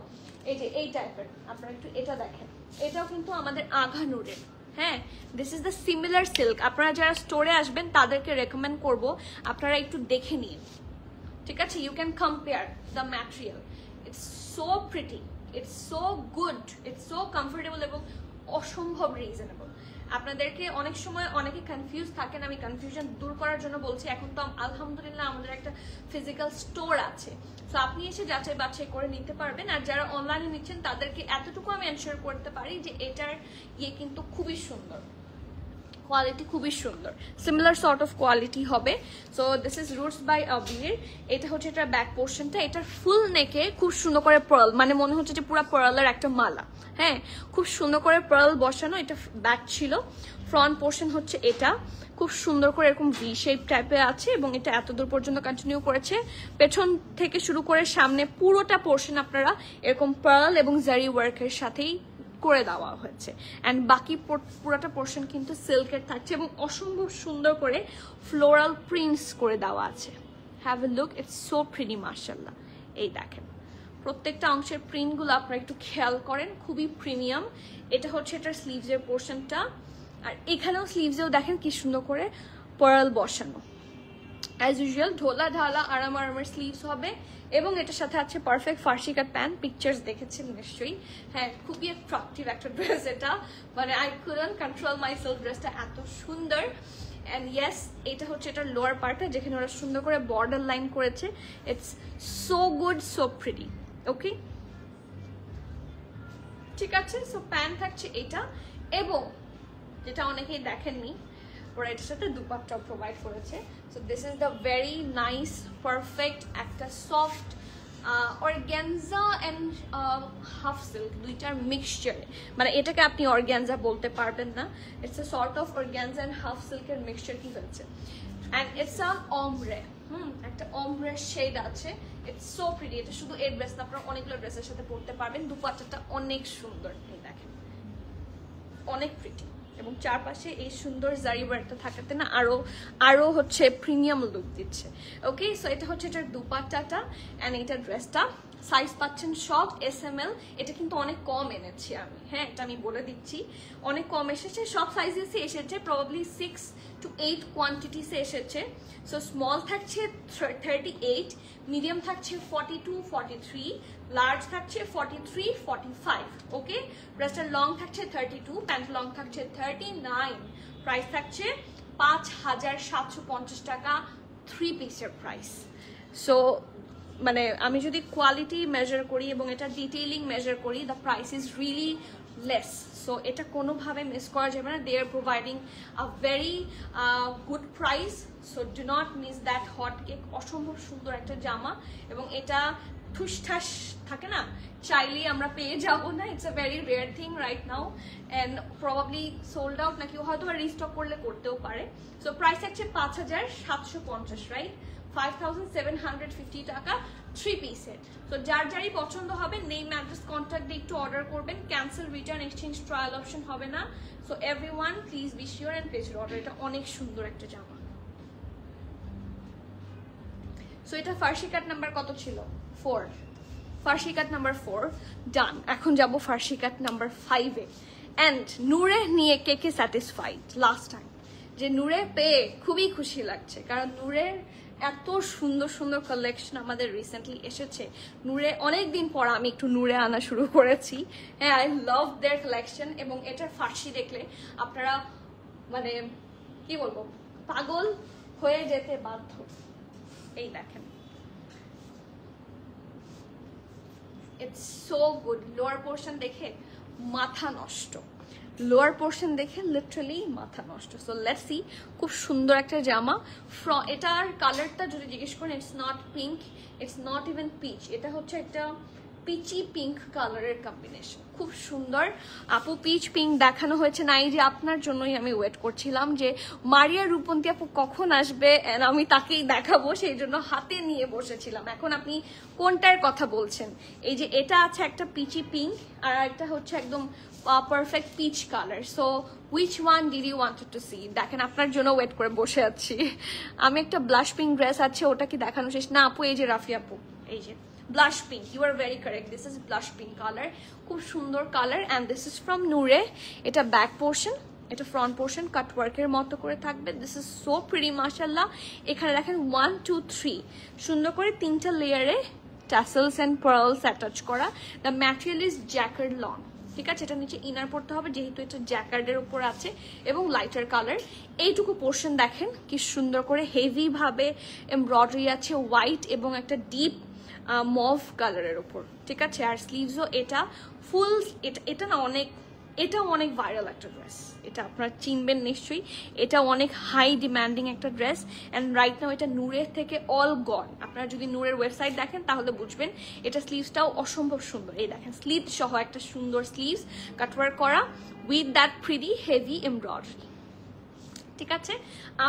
এই যে এই টাইপের আপনারা একটু এটা দেখেন, এটাও কিন্তু আমাদের আঘানুরের, হ্যাঁ। This is the similar silk. আপনারা যারা স্টোরে আসবেন তাদেরকে রেকমেন্ড করব আপনারা একটু দেখে নিন, ঠিক আছে? You can compare the material, it's so pretty, it's so good, it's so comfortable এবং অসম্ভব রিজনেবল। আপনাদেরকে অনেক সময় অনেকে কনফিউজ থাকেন, আমি কনফিউশন দূর করার জন্য বলছি। এখন তো আলহামদুলিল্লাহ আমাদের একটা ফিজিক্যাল স্টোর আছে, সো আপনি এসে যাচাই বাছাই করে নিতে পারবেন। আর যারা অনলাইনে নিচ্ছেন তাদেরকে এতটুকু আমি এনশিওর করতে পারি যে এটার কিন্তু খুবই সুন্দর, কোয়ালিটি খুবই সুন্দর, সিমিলার সর্ট অফ কোয়ালিটি হবে। So this is Roots by Abir. এটা হচ্ছে এটার ব্যাক পোর্শনটা, এটার ফুল নেকে খুব সুন্দর করে পার্ল, মানে মনে হচ্ছে যে পুরো পার্লের একটা মালা, হ্যাঁ, খুব সুন্দর করে পার্ল বসানো। এটা ব্যাক ছিল, ফ্রন্ট পোর্শন হচ্ছে এটা খুব সুন্দর করে এরকম ভি শেপ টাইপের আছে এবং এটা এত দূর পর্যন্ত কন্টিনিউ করেছে। পেছন থেকে শুরু করে সামনে পুরোটা পোর্শন আপনারা এরকম পার্ল এবং জারি ওয়ার্কের সাথেই করে দেওয়া হয়েছে। অ্যান্ড বাকি পুরোটা পোর্শন কিন্তু সিল্কের থাকছে এবং অসম্ভব সুন্দর করে ফ্লোরাল প্রিন্টস করে দেওয়া আছে। Have a look, it's so pretty মাশাআল্লাহ। এই দেখেন প্রত্যেকটা অংশের প্রিন্টগুলো আপনারা একটু খেয়াল করেন, খুবই প্রিমিয়াম। এটা হচ্ছে এটার স্লিভসের পোর্শনটা, আর এখানেও স্লিভসেও দেখেন কি সুন্দর করে পার্ল বসানো। অ্যাজ ইউজুয়াল ঢোলা ঢালা আরামের স্লিভস হবে এবং এটার সাথে আছে পারফেক্ট ফার্সি কাট প্যান্ট। পিকচার্স দেখেছেন নিশ্চয়ই, হ্যাঁ, খুবই অ্যাট্রাকটিভ একটা ড্রেস এটা, মানে I couldn't control my self, ড্রেসটা এত সুন্দর। অ্যান্ড ইয়েস, এটা হচ্ছে এটার লোয়ার পার্টটা যেখানে ওরা সুন্দর করে বর্ডার লাইন করেছে। It's so good, so pretty. Okay, ঠিক আছে। সো প্যান্ট থাকছে এটা, এবং যেটা অনেকেই দেখেননি ওরা এটার সাথে দুপাট্টা প্রোভাইড করেছে। So this is the very nice perfect একটা soft organza and half silk দুইটার মিক্সচারে, মানে এটাকে আপনি অর্গ্যানজা বলতে পারবেন না, it's a sort of organza and half সিল্কের মিক্সচার কি হয়েছে। অ্যান্ড ইটস আ অমরে, একটা অমরে শেড আছে। It's so pretty. এটা শুধু এর ড্রেস না, আপনারা অনেকগুলো ড্রেসের সাথে পরতে পারবেন। দুপাট্টাটা অনেক সুন্দর, এই দেখেন অনেক প্রিটি, এবং চারপাশে এই সুন্দর জারি ওয়ার্কটা থাকাতে না আরো হচ্ছে প্রিমিয়াম লুক দিচ্ছে। ওকে, সো এটা হচ্ছে এটার দুপাট্টাটা অ্যান্ড এটা ড্রেসটা। সাইজ পাচ্ছেন সব SML। এটা কিন্তু অনেক কম এনেছি আমি, হ্যাঁ এটা আমি বলে দিচ্ছি, অনেক কম এসেছে, সব সাইজেসই এসেছে, প্রবাবলি 6 to 8 কোয়ান্টিটিসে এসেছে। সো স্মল থাকছে 38, মিডিয়াম থাকছে 42, 43, লার্জ থাকছে 43, 45, ওকে। ব্রেস্টের লং থাকছে 32, প্যান্ট লং থাকছে 39, প্রাইস থাকছে 5750 টাকা 3 পিসের প্রাইস। সো মানে আমি যদি কোয়ালিটি মেজার করি এবং এটা ডিটেইলিং মেজার করি, the price is really less. So এটা কোনোভাবে মিস করা যাবে না, they are providing a very good price. So do not miss that hot cake. অসম্ভব সুন্দর একটা জামা, এবং এটা ঠুসঠাস থাকে না, চাইলেই আমরা পেয়ে যাব না। It's a very rare thing right now, and probably sold out, নাকি হয়তো বা রিস্টক করলে করতেও পারে। সো প্রাইস থাকছে 5750, রাইট, 5750 টাকা 3 পিসের। তো যার যারই পছন্দ হবে নেম অ্যাড্রেস কন্ট্যাক্ট দিয়ে একটু অর্ডার করবেন। Cancel, return, exchange, trial option হবে না। So everyone please be sure and place your order. এটা অনেক সুন্দর একটা জামা। সো এটা ফার্সি কাট নাম্বার কত ছিল? 4। ফার্সি কাট নাম্বার 4 ডান। এখন যাব ফার্সি কাট নাম্বার 5-এ। অ্যান্ড নূরে নিয়ে কে স্যাটিসফাইড লাস্ট টাইম? যে নূরে পেয়ে খুবই খুশি লাগছে, কারণ নূরের এত সুন্দর সুন্দর কালেকশন আমাদের রিসেন্টলি এসেছে। নূরে অনেকদিন পর আমি একটু নূরে আনা শুরু করেছি। হ্যাঁ, আই লাভ দেয়ার কালেকশন, এবং এটার ফার্সি দেখলে আপনারা মানে কি বলবো, পাগল হয়ে যেতে বাধ্য। এই দেখেন, it's so good. Lower portion দেখে মাথা নষ্ট, লোয়ার পোর্শন দেখে লিটারালি মাথা নষ্ট। সো লেটস সি, খুব সুন্দর একটা জামা। এটার কালারটা যদি জিজ্ঞেস করেন, it's not pink, it's not even peach, এটা হচ্ছে একটা পিচি পিঙ্ক কালারের কম্বিনেশন, খুব সুন্দর। আপু পিচ পিঙ্ক দেখানো হয়েছে না, এই যে আপনার জন্যই আমি ওয়েট করছিলাম যে মারিয়া রূপন্তী আপু কখন আসবে, এন্ড আমি তাকেই দেখাবো, সেই জন্য হাতে নিয়ে বসেছিলাম। এখন আপনি কোনটার কথা বলছেন? এই যে এটা আছে একটা পিচি পিঙ্ক, আর একটা হচ্ছে একদম perfect peach colour. So which one did you wanted to see? দেখেন আপনার জন্য ওয়েট করে বসে আছি। আমি একটা ব্লাশ পিঙ্ক ড্রেস আছে, ওটা কি দেখানো শেষ? না আপু, এই যে রাফি আপু, এই যে blush pink, you are very correct, this is blush pink colour, খুব সুন্দর কালার। And this is from Nureh. এটা ব্যাক পোর্শন, এটা ফ্রন্ট পোর্শন কাট ওয়ার্কের মতো করে থাকবে। দিস ইজ সো প্রিটি মাশাআল্লাহ। এখানে দেখেন 1 2 3 সুন্দর করে 3টা লেয়ারে টাসেলস অ্যান্ড পার্লস অ্যাটাচ করা। The material is jacquard lawn, ঠিক আছে। এটা নিচে ইনার পড়তে হবে যেহেতু এটা জ্যাকার্ডের উপর আছে, এবং লাইটার কালার। এইটুকু পোর্শন দেখেন কি সুন্দর করে হেভি ভাবে এমব্রয়ডারি আছে, হোয়াইট এবং একটা ডিপ মভ কালারের উপর, ঠিক আছে। আর স্লিভসও এটা ফুল, এটা না অনেক, এটা অনেক ভাইরাল একটা ড্রেস, এটা আপনারা চিনবেন নিশ্চয়ই। এটা অনেক হাই ডিমান্ডিং একটা ড্রেস, অ্যান্ড রাইট নাও এটা নূরের থেকে অল গন। আপনারা যদি নূরের ওয়েবসাইট দেখেন তাহলে বুঝবেন। এটা স্লিভসটাও অসম্ভব সুন্দর, এই দেখেন স্লিভ সহ একটা সুন্দর স্লিভস কাটওয়ার্ক করা with that pretty heavy embroidery, ঠিক আছে।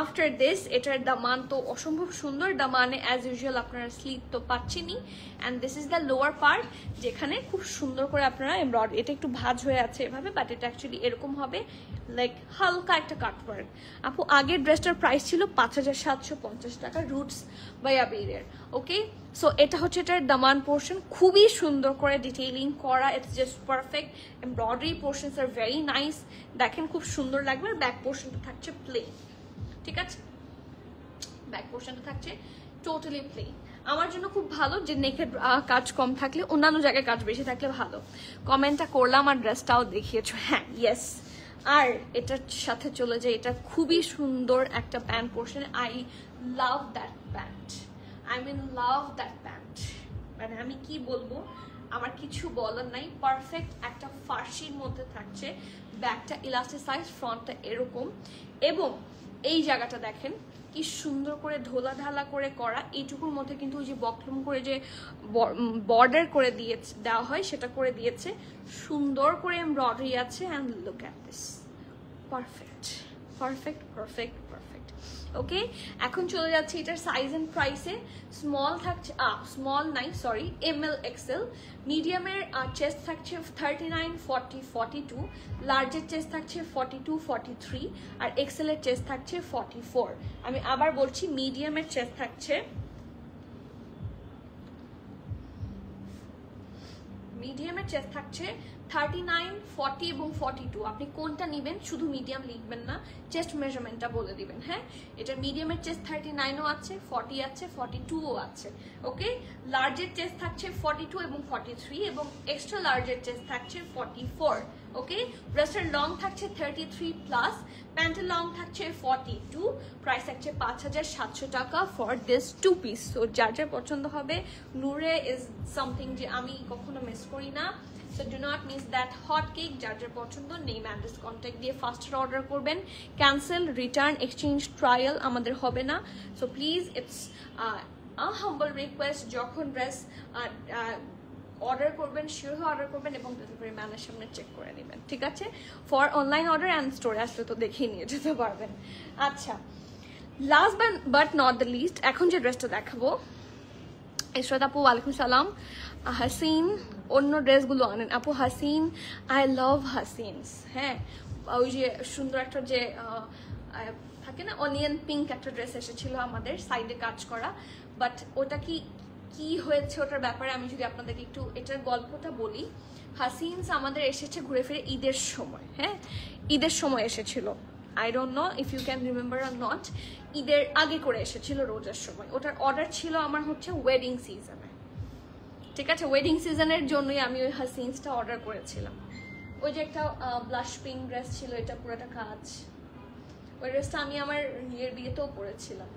আফটার দিস এটার দামান তো অসম্ভব সুন্দর, দামানে অ্যাজ ইউজুয়াল আপনারা স্লিভ তো পাচ্ছেনই। And this is the lower part, যেখানে খুব সুন্দর করে আপনারা এমব্রয়ডারি, এটা একটু ভাঁজ হয়ে আছে এভাবে, বাট এটা অ্যাকচুয়ালি এরকম হবে, লাইক হালকা একটা কাটওয়ার্ক। আপু আগের ড্রেসটার প্রাইস ছিল 5750 টাকা, রুটস বাই আবিরের, ওকে। সো এটা হচ্ছে এটার দামান পোর্শন, খুবই সুন্দর করে ডিটেইলিং করা, it's just perfect. Embroidery portions are very nice, দেখেন খুব সুন্দর লাগবে। আর ব্যাক পোর্শনটা থাকছে প্লেন, ঠিক আছে, ব্যাক পোর্শনটা থাকছে টোটালি প্লেন। আমার জন্য খুব ভালো যে নেকের কাজ কম থাকলে, অন্যান্য জায়গায় কাজ বেশি থাকলে ভালো। কমেন্টটা করলাম আর ড্রেসটাও দেখিয়েছো, হ্যাঁ ইয়েস। আর এটার সাথে চলে যায়, এটা খুবই সুন্দর একটা pant portion. I love that pant, I mean love that pant, মানে আমি কি বলবো, আমার কিছু বলার নাই। পারফেক্ট একটা ফার্সির মধ্যে থাকছে, ব্যাকটা ইলাস্টিসাইজ, ফ্রন্টটা এরকম, এবং এই জায়গাটা দেখেন কি সুন্দর করে ঢোলা ঢালা করে করা। এইটুকুর মধ্যে কিন্তু ওই যে বক্রম করে যে বর্ডার করে দিয়েছে, দেওয়া হয়, সেটা করে দিয়েছে, সুন্দর করে এমব্রয়ডারি আছে। And look at this, perfect perfect perfect perfect, okay. এখন চলে যাচ্ছে এটার সাইজ এন্ড প্রাইসে। স্মল থাকছে, স্মল নাই সরি, ML XL। মিডিয়ামের চেস্ট থাকছে 39 40 42, লার্জের চেস্ট থাকছে 42 43, আর XL এর চেস্ট থাকছে 44। আমি আবার বলছি, মিডিয়ামের চেস্ট থাকছে মিডিয়ামের চেস্ট থাকছে 39, 40 এবং 42। আপনি কোনটা নেবেন শুধু মিডিয়াম লিখবেন না, চেস্ট মেজারমেন্টটা বলে দিবেন। হ্যাঁ, এটার মিডিয়ামের চেস্ট 39ও আছে, 40 আছে, 42ও আছে। ওকে, লার্জের চেস্ট থাকছে 42 এবং 43 এবং এক্সট্রা লার্জের চেস্ট থাকছে 44। ওকে, ব্রেস্টের লং থাকছে 33 প্লাস, প্যান্টের লং থাকছে 42, প্রাইস থাকছে 5700 টাকা ফর দিস 2 পিস। সো যার যার পছন্দ হবে, নূরে ইজ সামথিং যে আমি কখনো মিস করি না। So do not miss that hot cake. যার যার পছন্দ নেম অ্যাড্রেস কন্ট্যাক্ট দিয়ে ফাস্টার অর্ডার করবেন। ক্যান্সেল, রিটার্ন, এক্সচেঞ্জ, ট্রায়াল আমাদের হবে না। So please it's a humble request, যখন ড্রেস অর্ডার করবেন শিওর হয়ে অর্ডার করবেন এবং ডেলিভারি ম্যানের সামনে চেক করে নেবেন, ঠিক আছে? ফর অনলাইন অর্ডার অ্যান্ড স্টোরে আসলে তো দেখেই নিয়ে যেতে পারবেন। আচ্ছা, last but not the least, এখন যে ড্রেসটা দেখাবো, ইশরাত আপু ওয়ালাইকুম সালাম। হাসিন, অন্য ড্রেসগুলো আনেন আপু। Hasin, I love Hasin's. হ্যাঁ, ওই যে সুন্দর একটা যে থাকে না অনিয়ন পিঙ্ক একটা ড্রেস এসেছিল আমাদের, সাইডে কাজ করা, বাট ওটা কি হয়েছে ওটার ব্যাপারে আমি যদি আপনাদেরকে একটু এটার গল্পটা বলি। হাসিনস আমাদের এসেছে ঘুরে ফিরে ঈদের সময়। হ্যাঁ, ঈদের সময় এসেছিল। I don't know if you can remember or not, ঈদের আগে করে এসেছিল রোজার সময়। ওটার অর্ডার ছিল আমার হচ্ছে ওয়েডিং সিজনে, ঠিক আছে? ওয়েডিং সিজনের জন্যই আমি ওই হাসিনসটা অর্ডার করেছিলাম। ওই যে একটা ব্লাশ পিঙ্ক ড্রেস ছিল, এটা পুরোটা কাজ। ওই ড্রেসটা আমি আমার ইয়ের বিয়েতেও পরেছিলাম,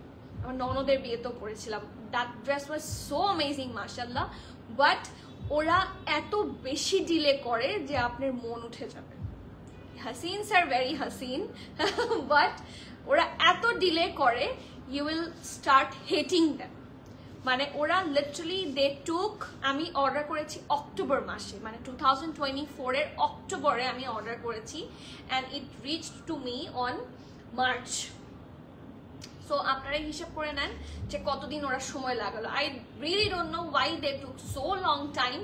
আমার ননদের বিয়েতেও পরেছিলাম। That dress was so amazing মাশাআল্লাহ। বাট ওরা এত বেশি ডিলে করে যে আপনার মন উঠে যাবে। হাসিনস আর ভেরি হাসিন, বাট ওরা এত ডিলে করে you will start hating them. মানে ওরা লিটারালি দে টুক, আমি অর্ডার করেছি অক্টোবর মাসে, মানে 2024 এর অক্টোবরে আমি অর্ডার করেছি, and it reached to me on March. So আপনারা হিসাব করে নেন যে কতদিন ওরা সময় লাগালো। I really don't know why they took so long time,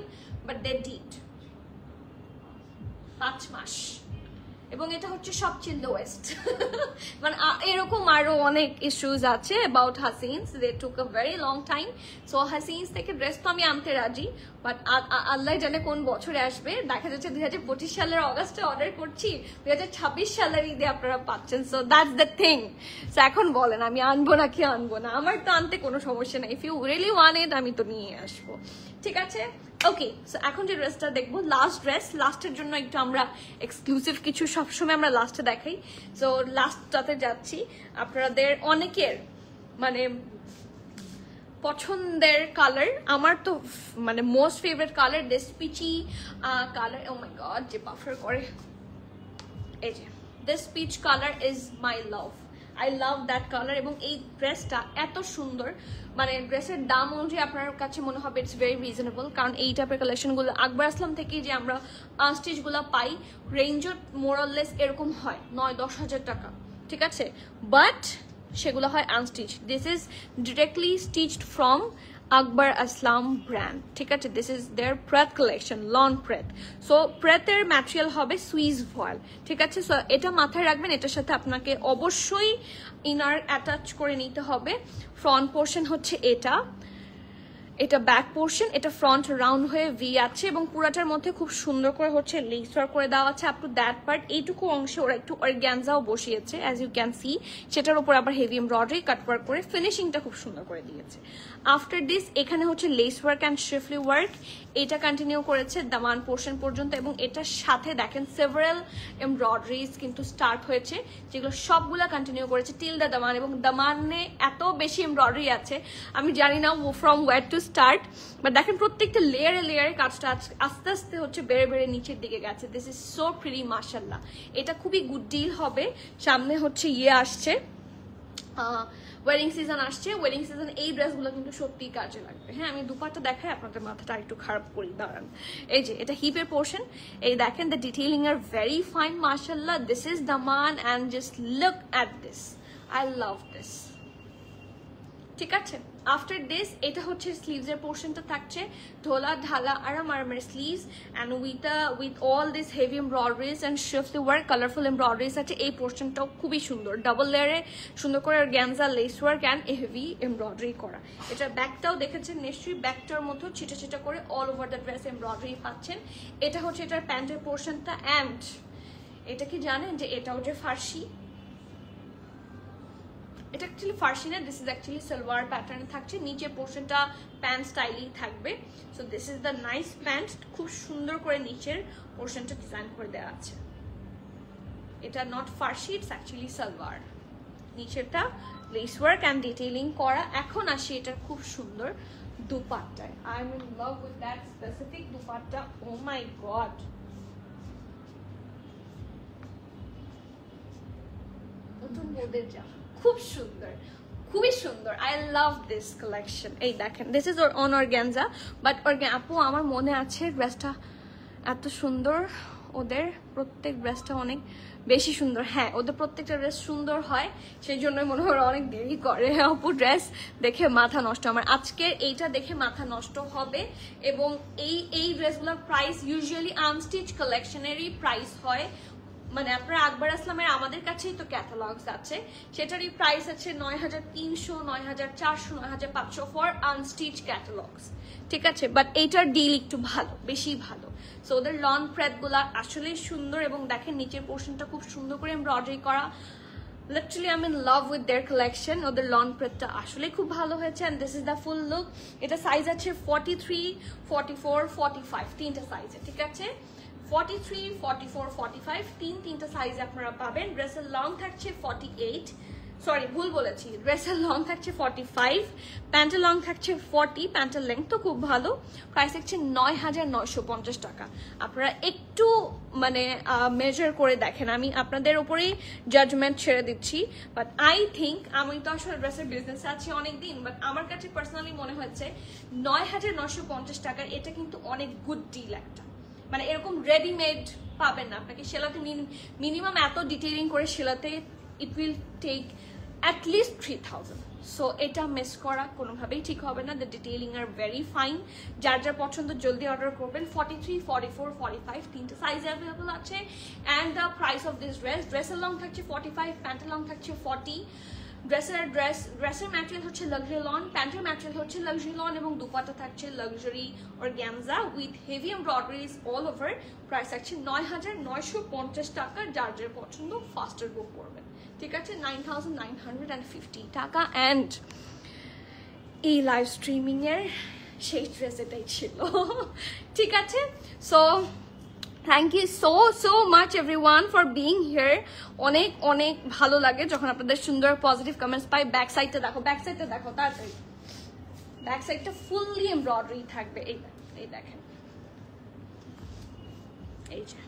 but they did. 5 মাস, এবং এটা হচ্ছে সবচেয়ে লোয়েস্ট। মানে এরকম আরো অনেক ইস্যুজ আছে about Hasin's, they took a very long time. So Hasin's থেকে ড্রেস তো আমি আনতে রাজি, বাট আল্লাহ জানে কোন বছরে আসবে। দেখা যাচ্ছে 2025 সালের অগাস্টে অর্ডার করছি, 2026 সালের ঈদে আপনারা পাচ্ছেন। So that's the thing. So এখন বলেন আমি আনবো না কি আনবো না, আমার তো আনতে কোনো সমস্যা নেই। If you really want it আমি তো নিয়ে আসবো, ঠিক আছে? ওকে, সো এখন যে ড্রেসটা দেখবো, লাস্ট ড্রেস, লাস্টের জন্য একটু আমরা এক্সক্লুসিভ কিছু সবসময় আমরা লাস্টে দেখাই। সো লাস্টটাতে যাচ্ছি। আপনাদের অনেকের মানে পছন্দের কালার, আমার তো মানে most favourite colour this peachy colour. Oh my god, যে বাফার করে, এই যে this peach colour is my love. I love that colour. এবং এই ড্রেসটা এত সুন্দর, মানে ড্রেসের দাম অনুযায়ী আপনার কাছে মনে হবে ইটস ভেরি রিজনেবল, কারণ এই টাইপের কালেকশনগুলো আকবর আসলাম থেকে যে আমরা আনস্টিচগুলো পাই, রেঞ্জও মোরাললেস এরকম হয় 9-10 হাজার টাকা, ঠিক আছে? বাট সেগুলো হয় unstitch. This is directly stitched from Akbar Aslam brand, ঠিক আছে? This is their pret collection, lawn pret. সো প্রেথের ম্যাটেরিয়াল হবে সুইস ভয়েল, ঠিক আছে? সো এটা মাথায় রাখবেন, এটার সাথে আপনাকে অবশ্যই ইনার অ্যাটাচ করে নিতে হবে। ফ্রন্ট পোর্শন হচ্ছে এটা ব্যাক পোর্শন, এটা ফ্রন্ট রাউন্ড হয়ে ভি আছে এবং পুরাটার মধ্যে খুব সুন্দর করে হচ্ছে লেস ওয়ার্ক করে দেওয়া আছে আপ টু দ্যাট পার্ট। এইটুকু অংশে ওরা একটু অর্গ্যানজাও বসিয়েছে, অ্যাজ ইউ ক্যান সি। সেটার উপর আবার হেভি এমব্রয়ডারি কাট ওয়ার্ক করে ফিনিশিংটা খুব সুন্দর করে দিয়েছে। আফটার দিস এখানে হচ্ছে লেস ওয়ার্ক অ্যান্ড শিফলি ওয়ার্ক, এটা কন্টিনিউ করেছে দামান পোর্শন পর্যন্ত, এবং এটার সাথে দেখেন সেভারাল এমব্রয়ডারিজ কিন্তু স্টার্ট হয়েছে, যেগুলো সবগুলা কন্টিনিউ করেছে টিল দ্য দামান। এবং দামানে এত বেশি এমব্রয়ডারি আছে, আমি জানি না from war to start, but দেখেন প্রত্যেকটা লেয়ারে কাজটা আস্তে আস্তে হচ্ছে বেড়ে নিচের দিকে গেছে। দিস ইজ সো প্রিটি মাশাআল্লাহ। এটা খুবই গুড ডিল হবে। সামনে হচ্ছে আসছে ওয়েডিং সিজন আসছে, ওয়েডিং সিজন এই ড্রেসগুলো কিন্তু সত্যিই কাজে লাগবে। হ্যাঁ, আমি দুপাটটা দেখাই, আপনাদের মাথাটা একটু খারাপ করি, দাঁড়ান। এই যে এটা হিপের পোর্শন, এই দেখেন the detailing are very fine মাশাআল্লাহ। This is Daman and just look at this, I love this, ঠিক আছে? আফটার দিস এটা হচ্ছে স্লিভসের পোর্শনটা থাকছে ঢোলা ঢালা আরামের sleeves and with all this heavy embroideries and schiffli work colourful embroideries আছে। এই পোর্শনটাও খুবই সুন্দর, ডাবল লেয়ারে সুন্দর করে গ্যানজা lace work and heavy embroidery করা। এটার ব্যাকটাও দেখেছেন নিশ্চয়ই, ব্যাকটার মতো ছিটা ছিটা করে all over the dress embroidery পাচ্ছেন। এটা হচ্ছে এটার প্যান্টের পোর্শনটা। অ্যান্ড এটা কি জানেন যে এটাও যে ফার্সি, এটা অ্যাকচুয়ালি ফার্সি না, this is actually salwar pattern থাকছে, নিচে পোর্শনটা প্যান্ট স্টাইলই থাকবে। So this is the nice pant, খুব সুন্দর করে নিচের পোর্শনটা ডিজাইন করে দেওয়া আছে। এটা not Farsi, it's actually salwar, নিচেরটা লেস ওয়ার্ক অ্যান্ড ডিটেইলিং করা। এখন আসি এটার খুব সুন্দর দুপাট্টায়। I am in love with that specific dupatta. Oh my God, নতুন বোর্ডের জামা, খুব সুন্দর, খুবই সুন্দর। I love this collection. এই দেখেন, this is on organza, but আপু আমার মনে আছে ড্রেসটা এত সুন্দর, ওদের প্রত্যেক ড্রেসটা অনেক বেশি সুন্দর। হ্যাঁ, ওদের প্রত্যেকটা ড্রেস সুন্দর হয়, সেই জন্যই মনে হয় অনেক দেরি করে। আপু ড্রেস দেখে মাথা নষ্ট, আমার আজকের এইটা দেখে মাথা নষ্ট হবে। এবং এই ড্রেসগুলোর প্রাইস ইউজুয়ালি আনস্টিচ কালেকশনেরই প্রাইস হয়, মানে আপনারা আকবর আসলামের আমাদের কাছেই তো ক্যাটালগস আছে, সেটারই প্রাইস আছে 9300, 9400, 9500 ফর আনস্টিচ ক্যাটালগস, ঠিক আছে। বাট এইটার ডিল একটু ভালো, বেশি ভালো। সো ওদের লন প্রেদগুলা আসলেই সুন্দর, এবং দেখেন নিচের পোর্শনটা খুব সুন্দর করে এমব্রয়ডারি করা। Literally I am in love with their collection. ওদের লন প্রেদটা আসলে খুব ভালো হয়েছে। And this is the full look. এটা সাইজ আছে 43, 44, 45, তিনটা সাইজে, ঠিক আছে। 43, 44, 45 তিনটা সাইজে আপনারা পাবেন। ড্রেসের লং থাকছে 48, সরি ভুল বলেছি, ড্রেসের লং থাকছে 45, প্যান্টের লং থাকছে 40, প্যান্টের লেন্থ তো খুব ভালো। প্রাইস থাকছে 9950 টাকা। আপনারা একটু মানে মেজার করে দেখেন, আমি আপনাদের উপরেই জাজমেন্ট ছেড়ে দিচ্ছি। বাট আই থিঙ্ক, আমি তো আসলে ড্রেসের বিজনেসে আছি অনেকদিন, বাট আমার কাছে পার্সোনালি মনে হচ্ছে 9950 টাকার এটা কিন্তু অনেক গুড ডিল একটা। মানে এরকম রেডিমেড পাবেন না, আপনাকে সেলাতে মিনিমাম এত ডিটেইলিং করে সেলাতে it will take at least 3000. So এটা মিস করা কোনোভাবেই ঠিক হবে না। The detailing are very fine. যার যার পছন্দ জলদি অর্ডার করবেন। 43, 44, 45 তিনটা সাইজ অ্যাভেলেবল আছে। And the price of this ড্রেসের লং থাকছে 45, প্যান্টের লং থাকছে 40। ড্রেসের ম্যাটেরিয়াল হচ্ছে লাক্সারি লন, প্যান্টের ম্যাটেরিয়াল হচ্ছে লাক্সারি লন, এবং দুপাট্টা থাকছে luxury organza with heavy embroideries all over. Price থাকছে 9950 টাকা। যার যার পছন্দ ফাস্টার বুক করবেন, ঠিক আছে। 9950 টাকা। অ্যান্ড এই লাইভ স্ট্রিমিং এর সেই ড্রেস এটাই ছিল, ঠিক আছে। So thank you so much everyone for being here. অনেক অনেক ভালো লাগে যখন আপনাদের সুন্দর পজিটিভ কমেন্টস পাই। ব্যাক সাইডটা দেখো, ব্যাক সাইডটা দেখো তাড়াতাড়ি। ব্যাক সাইডটা ফুললি এমব্রয়ডারি থাকবে। এই দেখেন, এই যে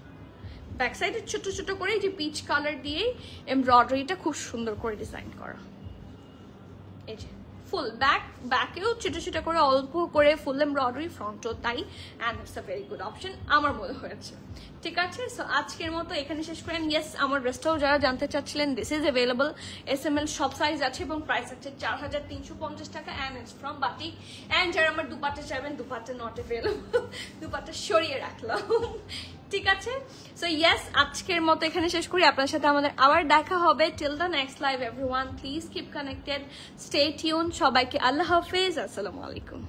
ব্যাক সাইডে ছোট ছোট করে এই যে পিচ কালার দিয়ে এমব্রয়ডারিটা খুব সুন্দর করে ডিজাইন করা। এই যে ফুল ব্যাকেও ছোট ছোট করে অল্প করে ফুল এমব্রয়ডারি, ফ্রন্টও তাই। And it's a very good option আমার মনে হয়েছে, ঠিক আছে। সো আজকের মতো এখানে শেষ করেন। ইয়েস, আমার ড্রেসটাও যারা জানতে চাচ্ছিলেন, দিস ইজ অ্যাভেলেবল। SML সব সাইজ আছে, এবং প্রাইস আছে 4350 টাকা। And it's from batik. And যারা আমার দুপাট্টা চাইবেন, দুপাট্টা নট অ্যাভেলেবল, দুপাট্টা সরিয়ে রাখলাম, ঠিক আছে। সো ইয়েস, আজকের মতো এখানে শেষ করি। আপনার সাথে আমাদের আবার দেখা হবে। Till the next live everyone, please keep connected, stay tune. সবাইকে আল্লাহ হাফেজ, আসসালামু আলাইকুম।